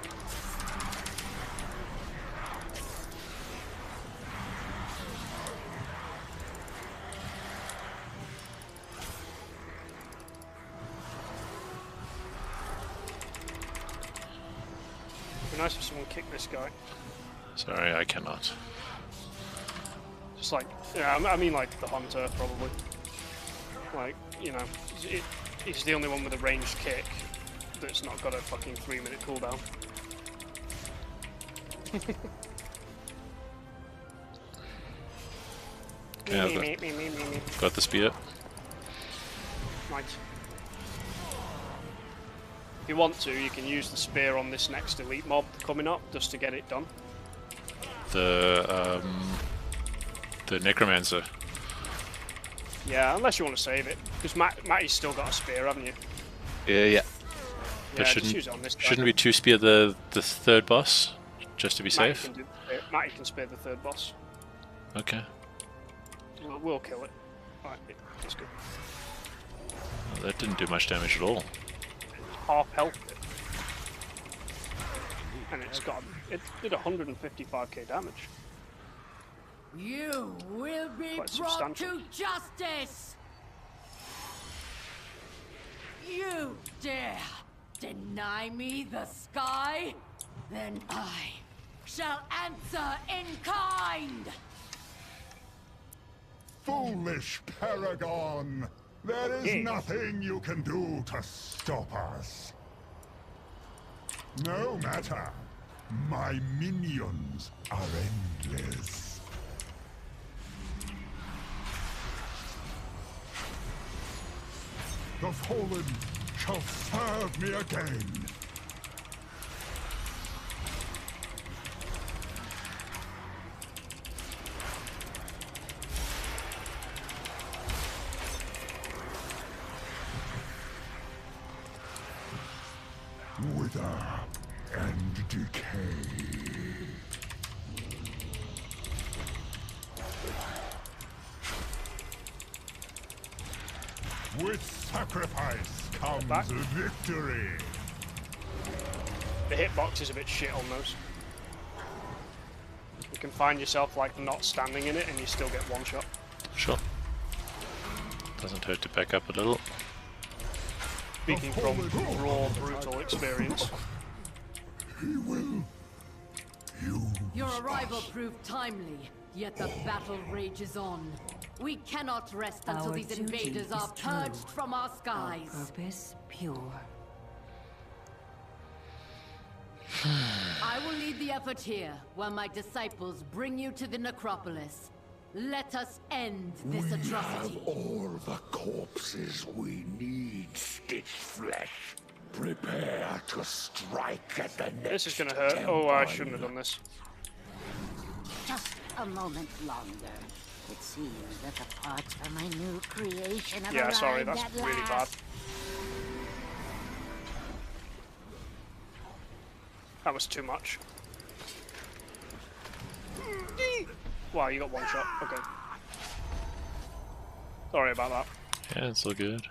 It'd be nice if someone kicked this guy. Sorry, I cannot. Just like, yeah, I mean like the hunter probably. Like, you know, he's the only one with a ranged kick that's not got a fucking 3-minute cooldown. Okay, I've got the spear. Nice. If you want to, you can use the spear on this next elite mob coming up just to get it done. The necromancer. Yeah, unless you want to save it, because Matty's still got a spear, haven't you? Yeah. Yeah, But just use it on this guy. shouldn't we two spear the third boss just to be Matty safe? Matty can spear the third boss. Okay. We'll kill it. Alright, that's good. Well, that didn't do much damage at all. Half health. And it did 155k damage. You will be Quite brought substantial. to justice! You dare deny me the sky? Then I shall answer in kind! Foolish Paragon! There is Okay. nothing you can do to stop us. No matter. My minions are endless. The fallen shall serve me again. Wither and decay. With sacrifice comes Back. victory. The hitbox is a bit shit on those. You can find yourself like not standing in it and you still get one shot. Sure. Doesn't hurt to back up a little. Speaking from raw, brutal experience. He will. Your arrival proved timely, yet the battle rages on. We cannot rest until Our these duty invaders is are true. purged from our Our skies. purpose pure. I will lead the effort here, while my disciples bring you to the necropolis. Let us end this atrocity. All the corpses we need, Stitch Flesh. Prepare to strike at the next This is gonna hurt. Oh, I shouldn't have done this. Just a moment longer. It seems that the parts for my new creation have Yeah, arrived sorry, that's at really bad. last. That was too much. Wow, you got one shot. Okay. Sorry about that. Yeah, it's all good.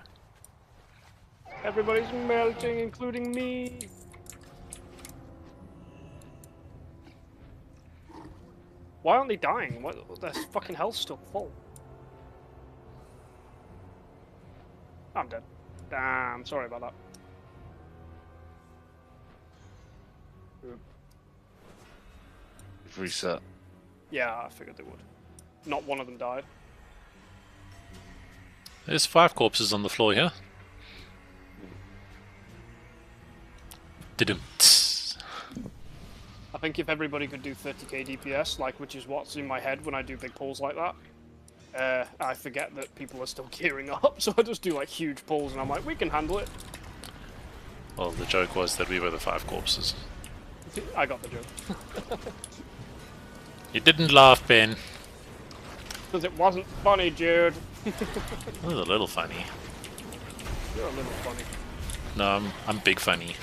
Everybody's melting, including me. Why aren't they dying? What? Their fucking health's still full. I'm dead. Damn, sorry about that. Reset. Yeah, I figured they would. Not one of them died. There's 5 corpses on the floor here. Didum. I think if everybody could do 30k DPS, like which is what's in my head when I do big pulls like that, I forget that people are still gearing up, so I just do like huge pulls and I'm like, we can handle it. Well, the joke was that we were the 5 corpses. I got the joke. You didn't laugh, Ben. Because it wasn't funny, Jude. It was a little funny. You're a little funny. No, I'm big funny.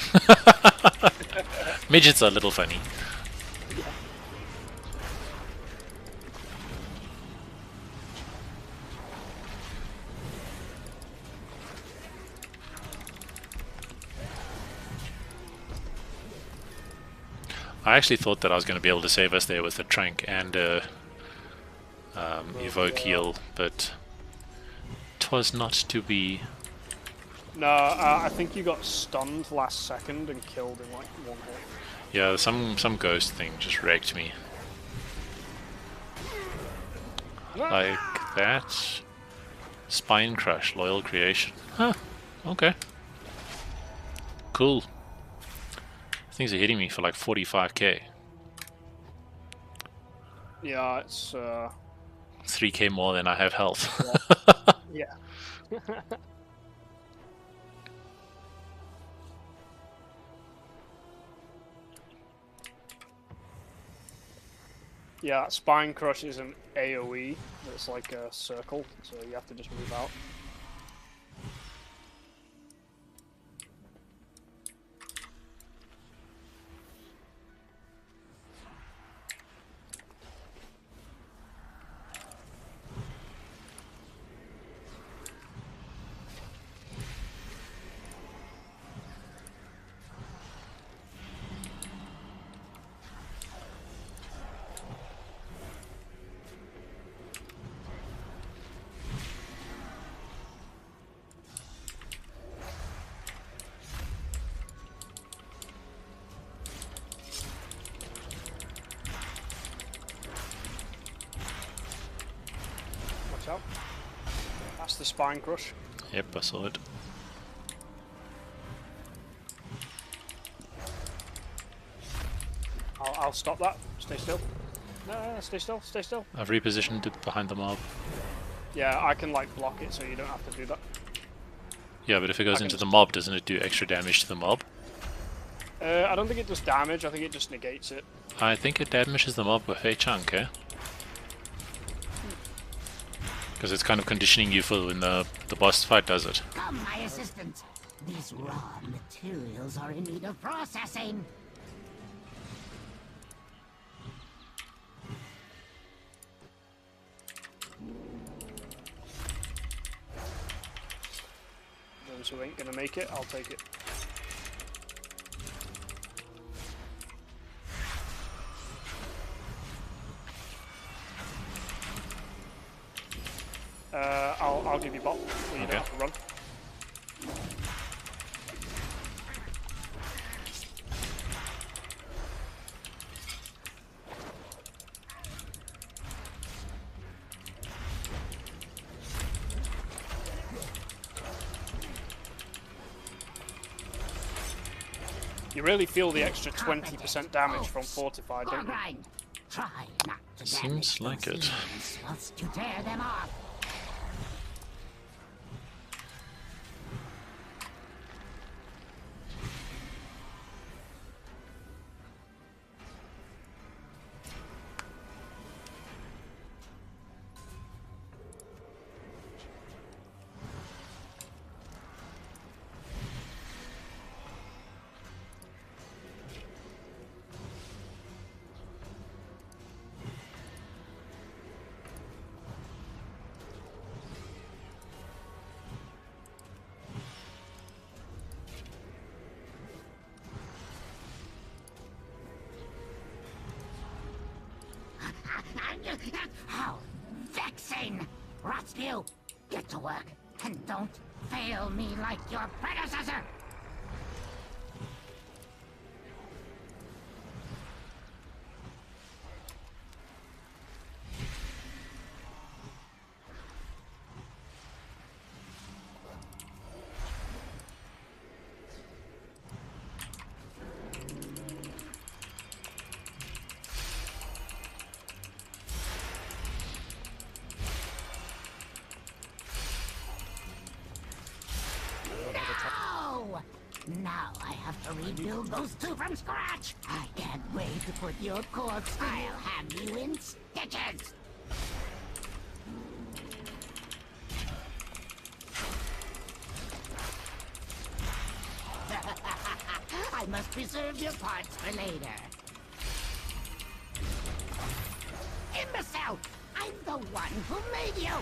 Midgets are a little funny. I actually thought that I was going to be able to save us there with a trank and evoke heal, but 'twas not to be. No, I think you got stunned last second and killed in like one hit. Yeah, some ghost thing just wrecked me. Like that. Spine crush, loyal creation. Huh. Okay. Cool. Things are hitting me for like 45k. Yeah, it's 3k more than I have health. yeah. Yeah, Spine Crush is an AoE that's like a circle, so you have to just move out. Watch out. That's the Spine Crush. Yep, I saw it. I'll stop that. Stay still. No, stay still, stay still. I've repositioned it behind the mob. Yeah, I can like block it so you don't have to do that. Yeah, but if it goes into the mob, doesn't it do extra damage to the mob? I don't think it does damage, I think it just negates it. I think it damages the mob with a chunk, eh? Because it's kind of conditioning you for when the boss fight does it. Come, my assistant. These raw materials are in need of processing. Those who ain't gonna make it, I'll take it. I'll give you bot, so you don't have to run. You really feel the extra 20% damage from Fortified, don't you? Try not to Seems like it. Whilst you tear them off. How vexing! Rotspew, get to work, and don't fail me like your predecessor! Now I have to rebuild those two from scratch! I can't wait to put your corpse. I'll have you in stitches! I must preserve your parts for later. Imbecile! I'm the one who made you!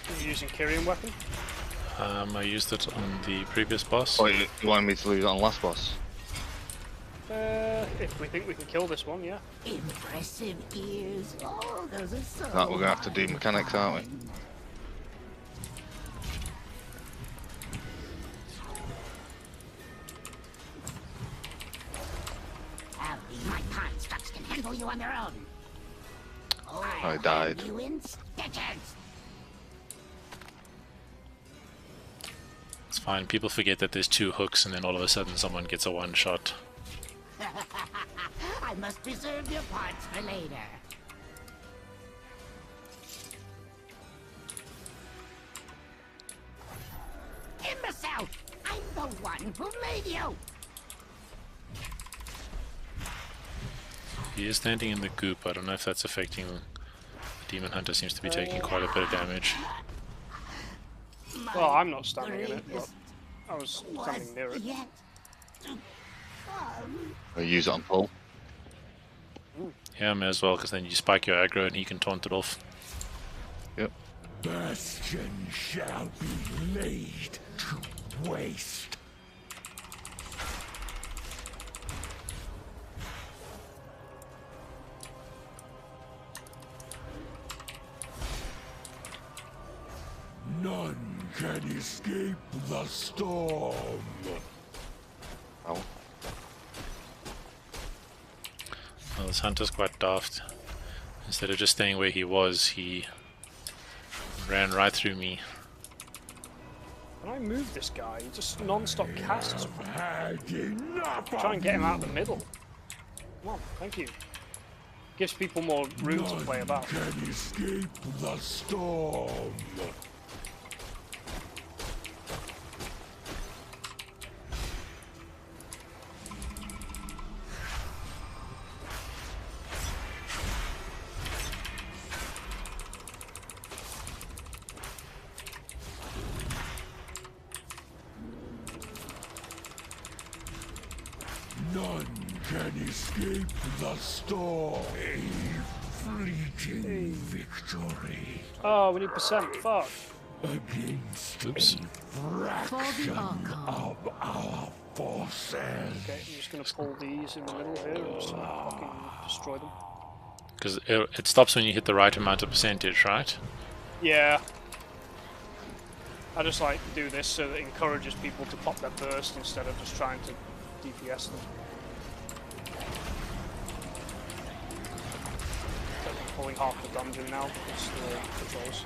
Are you using Kyrian weapon? I used it on the previous boss. Oh, you wanted me to lose it on last boss? If we think we can kill this one, yeah. Impressive ears. Oh, those are so Right, we're gonna have to do mechanics, aren't we? My constructs can handle you on their own. I died. You in stitches. It's fine, people forget that there's two hooks and then all of a sudden someone gets a one shot. I must preserve your parts for later. Imbecile! I'm the one who made you! He is standing in the goop. I don't know if that's affecting... The Demon Hunter seems to be taking quite a bit of damage. Well, I'm not standing in it, but I was standing near it. Or use it on pull. Yeah, may as well, because then you spike your aggro and he can taunt it off. Yep. Bastion shall be laid to waste. None can escape the storm. Oh. Well, this hunter's quite daft. Instead of just staying where he was, he ran right through me. Can I move this guy? He just non-stop casts. Had enough. Try and get him out of the middle. Come on, thank you. Gives people more room to play about. Can escape the storm. None can escape the storm. A fleeting victory Oh, we need percent. Fuck. against Oops. a fraction of our forces. Okay, I'm just gonna pull these in the middle here and just fucking destroy them. Because it stops when you hit the right amount of percentage, right? Yeah. I just like to do this so that it encourages people to pop their burst instead of just trying to DPS them. So I'm pulling half the dungeon now because the controls.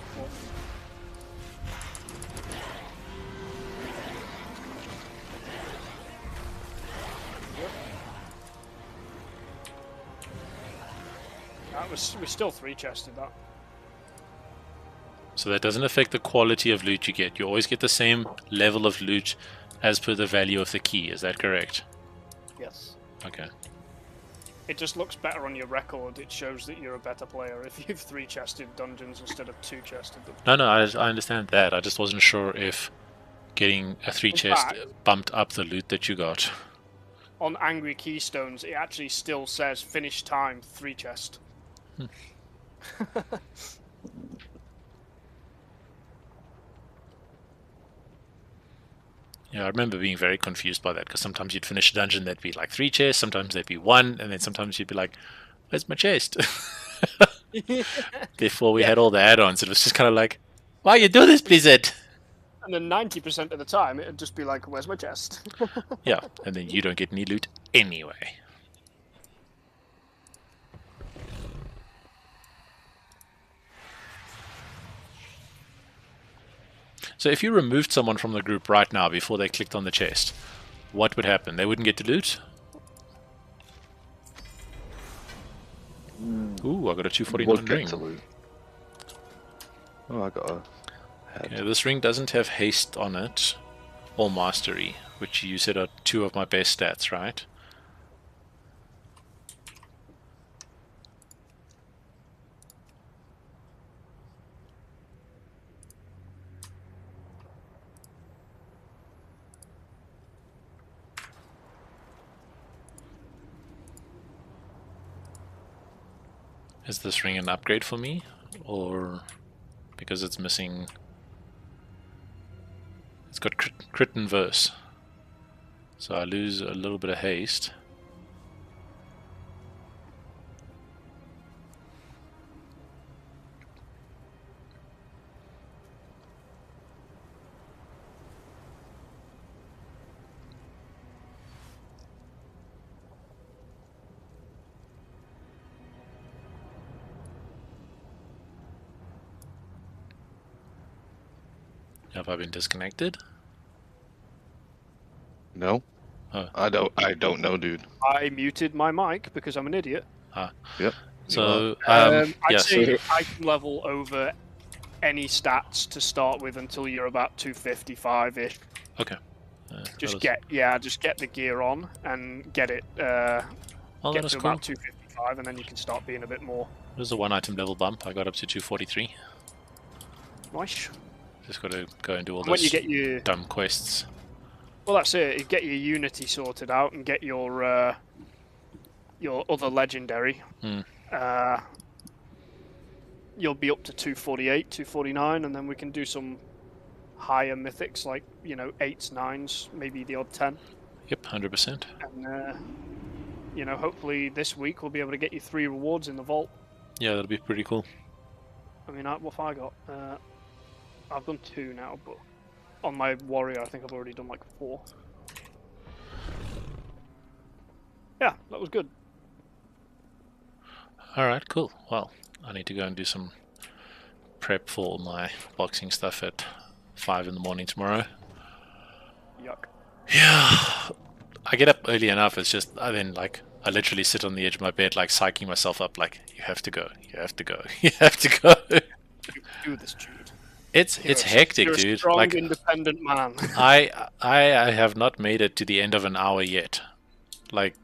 Well, we still 3-chested that. So that doesn't affect the quality of loot you get. You always get the same level of loot as per the value of the key. Is that correct? Yes. Okay. It just looks better on your record. It shows that you're a better player if you've 3-chested dungeons instead of 2-chested them. No, I understand that. I just wasn't sure if getting a 3-chest bumped up the loot that you got. On Angry Keystones, it actually still says finish time 3-chest. Yeah, I remember being very confused by that, because sometimes you'd finish a dungeon, there'd be like 3 chests, sometimes there'd be 1, and then sometimes you'd be like, where's my chest? Before we had all the add-ons, it was just kind of like, why you do this, Blizzard? And then 90% of the time, it'd just be like, where's my chest? Yeah, and then you don't get any loot anyway. So if you removed someone from the group right now before they clicked on the chest, what would happen? They wouldn't get to loot? Ooh, I got a 249 Would ring. get to loot. Oh, I got a head. Okay, this ring doesn't have haste on it, or mastery, which you said are 2 of my best stats, right? Is this ring an upgrade for me, or because it's missing? It's got crit and verse, so I lose a little bit of haste. Have I been disconnected? No. Oh. I don't know, dude. I muted my mic because I'm an idiot. Yep. So, I'd yeah, say item level over any stats to start with until you're about 255-ish. okay. Just get the gear on and get it Oh, get that is to cool. about 250 245, and then you can start being a bit more. There's a 1 item level bump. I got up to 243. Nice. Just got to go and do all When those you get your... dumb quests. Well, that's it. You get your Unity sorted out and get your other legendary. You'll be up to 248, 249, and then we can do some higher mythics, like, you know, 8s, 9s, maybe the odd 10. Yep, 100%. And, you know, hopefully this week we'll be able to get you 3 rewards in the vault. Yeah, that'll be pretty cool. I mean, what have I got? I've done 2 now, but on my warrior, I think I've already done like 4. Yeah, that was good. Alright, cool. Well, I need to go and do some prep for my boxing stuff at 5 in the morning tomorrow. Yuck. Yeah, I get up early enough. It's just I literally sit on the edge of my bed, like psyching myself up, like you have to go, you have to go, you have to go. Do this, Jude. It's hectic, you're dude. A strong, like independent man. I have not made it to the end of an hour yet. Like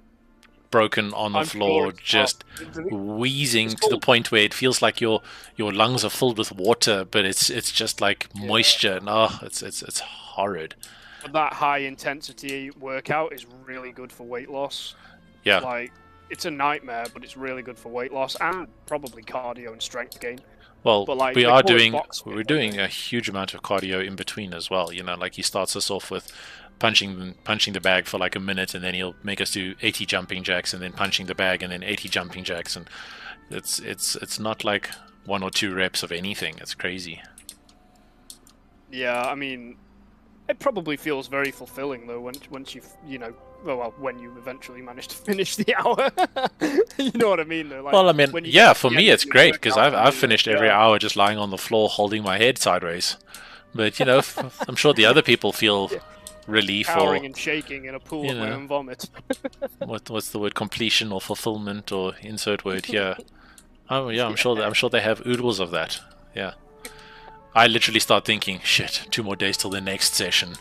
broken on the floor, just wheezing to the point where it feels like your lungs are filled with water, but it's just like moisture. No, it's horrid. But that high intensity workout is really good for weight loss. Yeah. Like, it's a nightmare, but it's really good for weight loss and probably cardio and strength gain. Well, but like, we're doing a huge amount of cardio in between as well. You know, like he starts us off with punching the bag for like a minute, and then he'll make us do 80 jumping jacks, and then punching the bag, and then 80 jumping jacks, and it's not like 1 or 2 reps of anything. It's crazy. Yeah, I mean, it probably feels very fulfilling though once you know, well, when you eventually manage to finish the hour. You know what I mean though? Like, well, I mean, yeah, for me it's great because I've finished every hour just lying on the floor holding my head sideways. But you know, I'm sure the other people feel relief cowering or and shaking in a pool of my own vomit. what's the word? Completion or fulfillment or insert word here. Oh yeah, I'm sure they have oodles of that. Yeah. I literally start thinking, shit, 2 more days till the next session.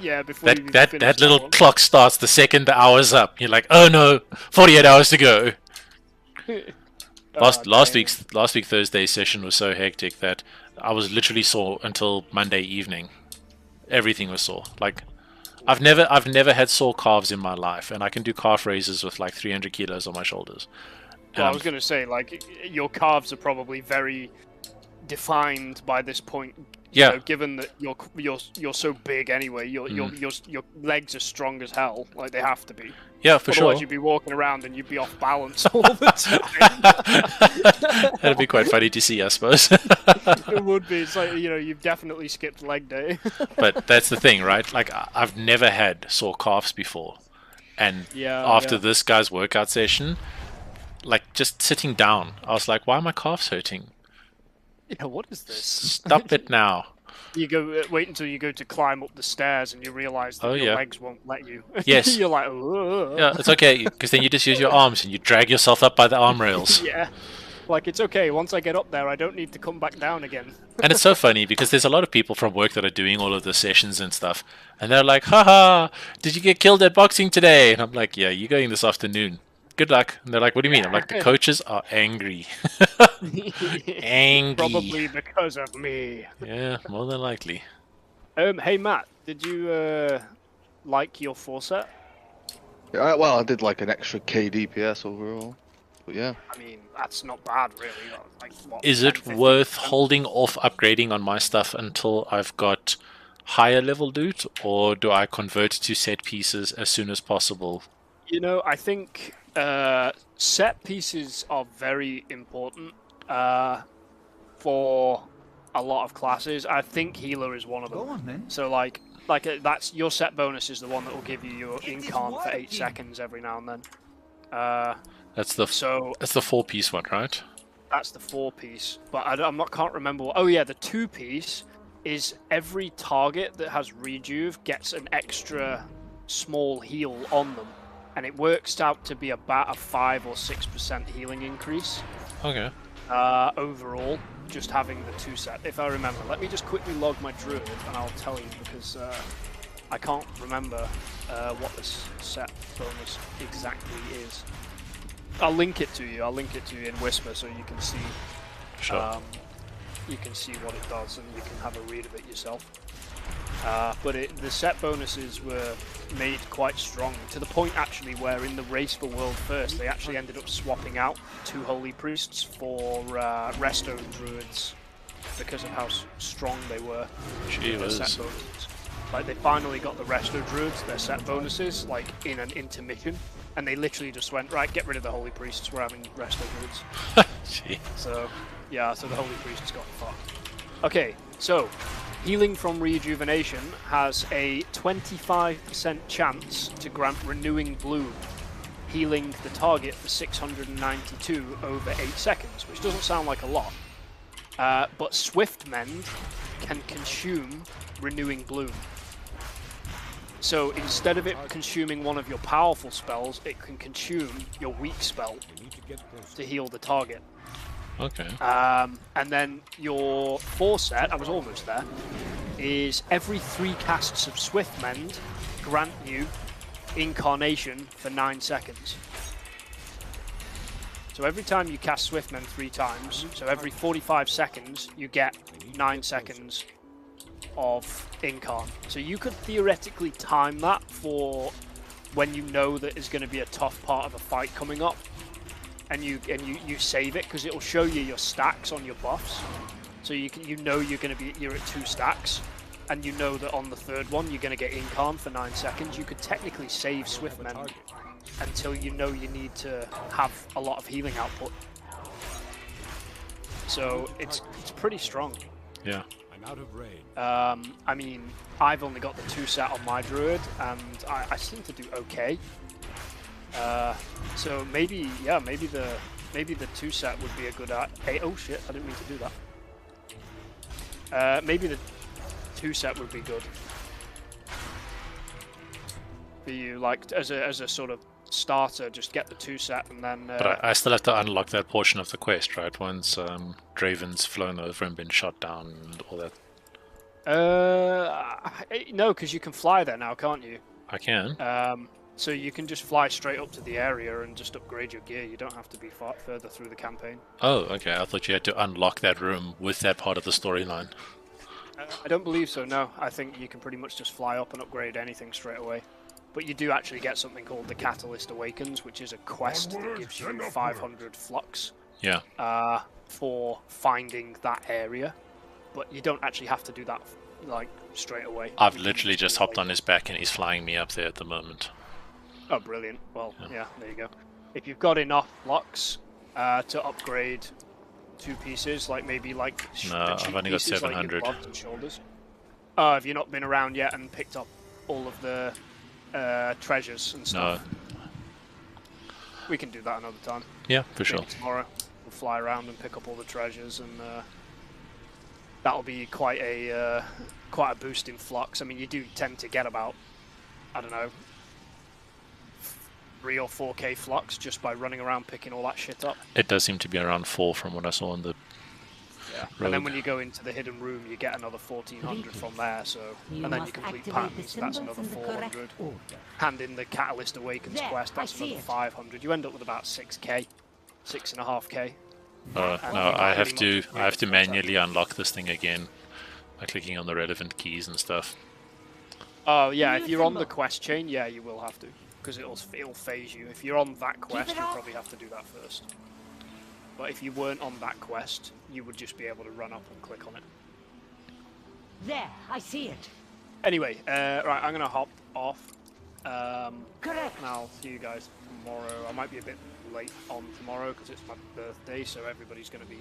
Yeah, before that little clock starts the second the hour's up. You're like, oh no, 48 hours to go. Last week Thursday's session was so hectic that I was literally sore until Monday evening. Everything was sore. Like, I've never had sore calves in my life, and I can do calf raises with like 300 kilos on my shoulders. Well, I was gonna say, like, your calves are probably very defined by this point. Yeah. You know, given that you're so big anyway, your legs are strong as hell. Like, they have to be. Yeah, for sure. Otherwise, you'd be walking around and you'd be off balance all the time. That'd be quite funny to see, I suppose. It would be. It's like, you know, you've definitely skipped leg day. But that's the thing, right? Like, I've never had sore calves before, and after this guy's workout session, like, just sitting down, I was like, why are my calves hurting? Yeah, what is this? Stop it now. You go wait until you go to climb up the stairs and you realize that your legs won't let you. Yes. You're like, ugh. Yeah, it's okay, because then you just use your arms and you drag yourself up by the arm rails. Yeah. Like, it's okay, once I get up there, I don't need to come back down again. And it's so funny, because there's a lot of people from work that are doing all of the sessions and stuff, and they're like, haha, did you get killed at boxing today? And I'm like, yeah, you're going this afternoon. Good luck. And they're like, what do you mean? I'm like, the coaches are angry. Angry. Probably because of me. Yeah, more than likely. Hey Matt, did you like your 4 set? Yeah, well, I did like an extra K DPS overall. But yeah. I mean, that's not bad, really. Like, what, Is it worth holding off upgrading on my stuff until I've got higher level loot, or do I convert to set pieces as soon as possible? You know, I think set pieces are very important for a lot of classes. I think healer is one of them. Go on, then. So like that's your set bonus is the one that will give you your incarn for 8 seconds every now and then. That's the 4-piece one, right? That's the 4-piece, but can't remember. Oh yeah, the 2-piece is every target that has rejuve gets an extra small heal on them. And it works out to be about a 5 or 6% healing increase. Okay. Overall, just having the 2 set, if I remember. Let me just quickly log my druid, and I'll tell you, because I can't remember what this set bonus exactly is. I'll link it to you. I'll link it to you in Whisper so you can see. Sure. You can see what it does, and you can have a read of it yourself. But the set bonuses were made quite strong, to the point actually where in the race for World First, they actually ended up swapping out 2 Holy Priests for Resto Druids because of how strong they were. Gee Their set whiz. bonuses. Like, they finally got the Resto Druids, their set bonuses, like, in an intermission, and they literally just went, right, get rid of the Holy Priests, we're having Resto Druids. Gee. So, yeah, so the Holy Priests got fucked. Okay, so, healing from rejuvenation has a 25% chance to grant Renewing Bloom, healing the target for 692 over 8 seconds, which doesn't sound like a lot. But Swift Mend can consume Renewing Bloom. So instead of it consuming one of your powerful spells, it can consume your weak spell to heal the target. Okay. And then your 4 set, I was almost there, is every 3 casts of Swift Mend grant you Incarnation for 9 seconds. So every time you cast Swift Mend 3 times, so every 45 seconds, you get 9 seconds of Incarn. So you could theoretically time that for when you know that is going to be a tough part of a fight coming up. And you save it because it will show you your stacks on your buffs, so you know you're at 2 stacks, and you know that on the 3rd one you're going to get Incarn for 9 seconds. You could technically save Swift Mend until you know you need to have a lot of healing output. So it's pretty strong. Yeah. I'm out of range. I mean, I've only got the 2 set on my druid, and I seem to do okay. So maybe the 2 set would be a good hey, oh shit, I didn't mean to do that. Maybe the 2 set would be good for you, like as a sort of starter. Just get the 2 set and then. But I still have to unlock that portion of the quest, right? Once Draven's flown over and been shot down and all that. No, because you can fly there now, can't you? I can. So you can just fly straight up to the area and just upgrade your gear. You don't have to be far further through the campaign. Oh, okay. I thought you had to unlock that room with that part of the storyline. I don't believe so, no. I think you can pretty much just fly up and upgrade anything straight away. But you do actually get something called the Catalyst Awakens, which is a quest that gives you 500 flux. Yeah. For finding that area. But you don't actually have to do that, like, straight away. I've literally just hopped on his back and he's flying me up there at the moment. Oh, brilliant. Well, yeah, there you go. If you've got enough flux to upgrade 2 pieces, like maybe like no, I've only got 700. Like gloves and shoulders. Oh, have you not been around yet and picked up all of the treasures and stuff? No. We can do that another time. Yeah, for sure. Maybe tomorrow we'll fly around and pick up all the treasures, and that'll be quite a boost in flux. I mean, you do tend to get about, I don't know, 3 or 4k flux just by running around picking all that shit up. It does seem to be around 4 from what I saw on the road. And then when you go into the hidden room, you get another 1400 from there. So, and then you complete patterns, so that's another 400. Hand in the Catalyst Awakens quest, that's another 500. You end up with about 6k, 6.5k. no, I have to manually unlock this thing again by clicking on the relevant keys and stuff. Oh yeah, if you're on the quest chain, yeah, you will have to, because it'll phase you. If you're on that quest, you'll probably have to do that first. But if you weren't on that quest, you would just be able to run up and click on it. There, I see it. Anyway, right, I'm gonna hop off. Correct. And I'll see you guys tomorrow. I might be a bit late on tomorrow because it's my birthday, so everybody's gonna be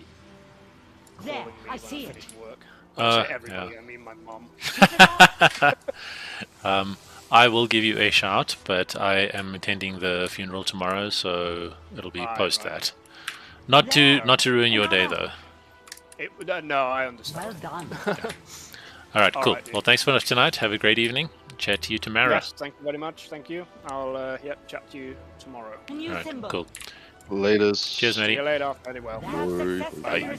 calling There, me I when see I it. finish work. When I say everybody, yeah. I mean my mum. I will give you a shout, but I am attending the funeral tomorrow, so it'll be post that. Not to ruin your day though. No, I understand. Well done. All right, cool. Alright, dude. Well, thanks for tonight. Have a great evening. Chat to you tomorrow. Yes, thank you very much. Thank you. I'll chat to you tomorrow. A new All right, symbol. cool. Laters. Cheers, See matey. you later. Very well. That's successful. Bye.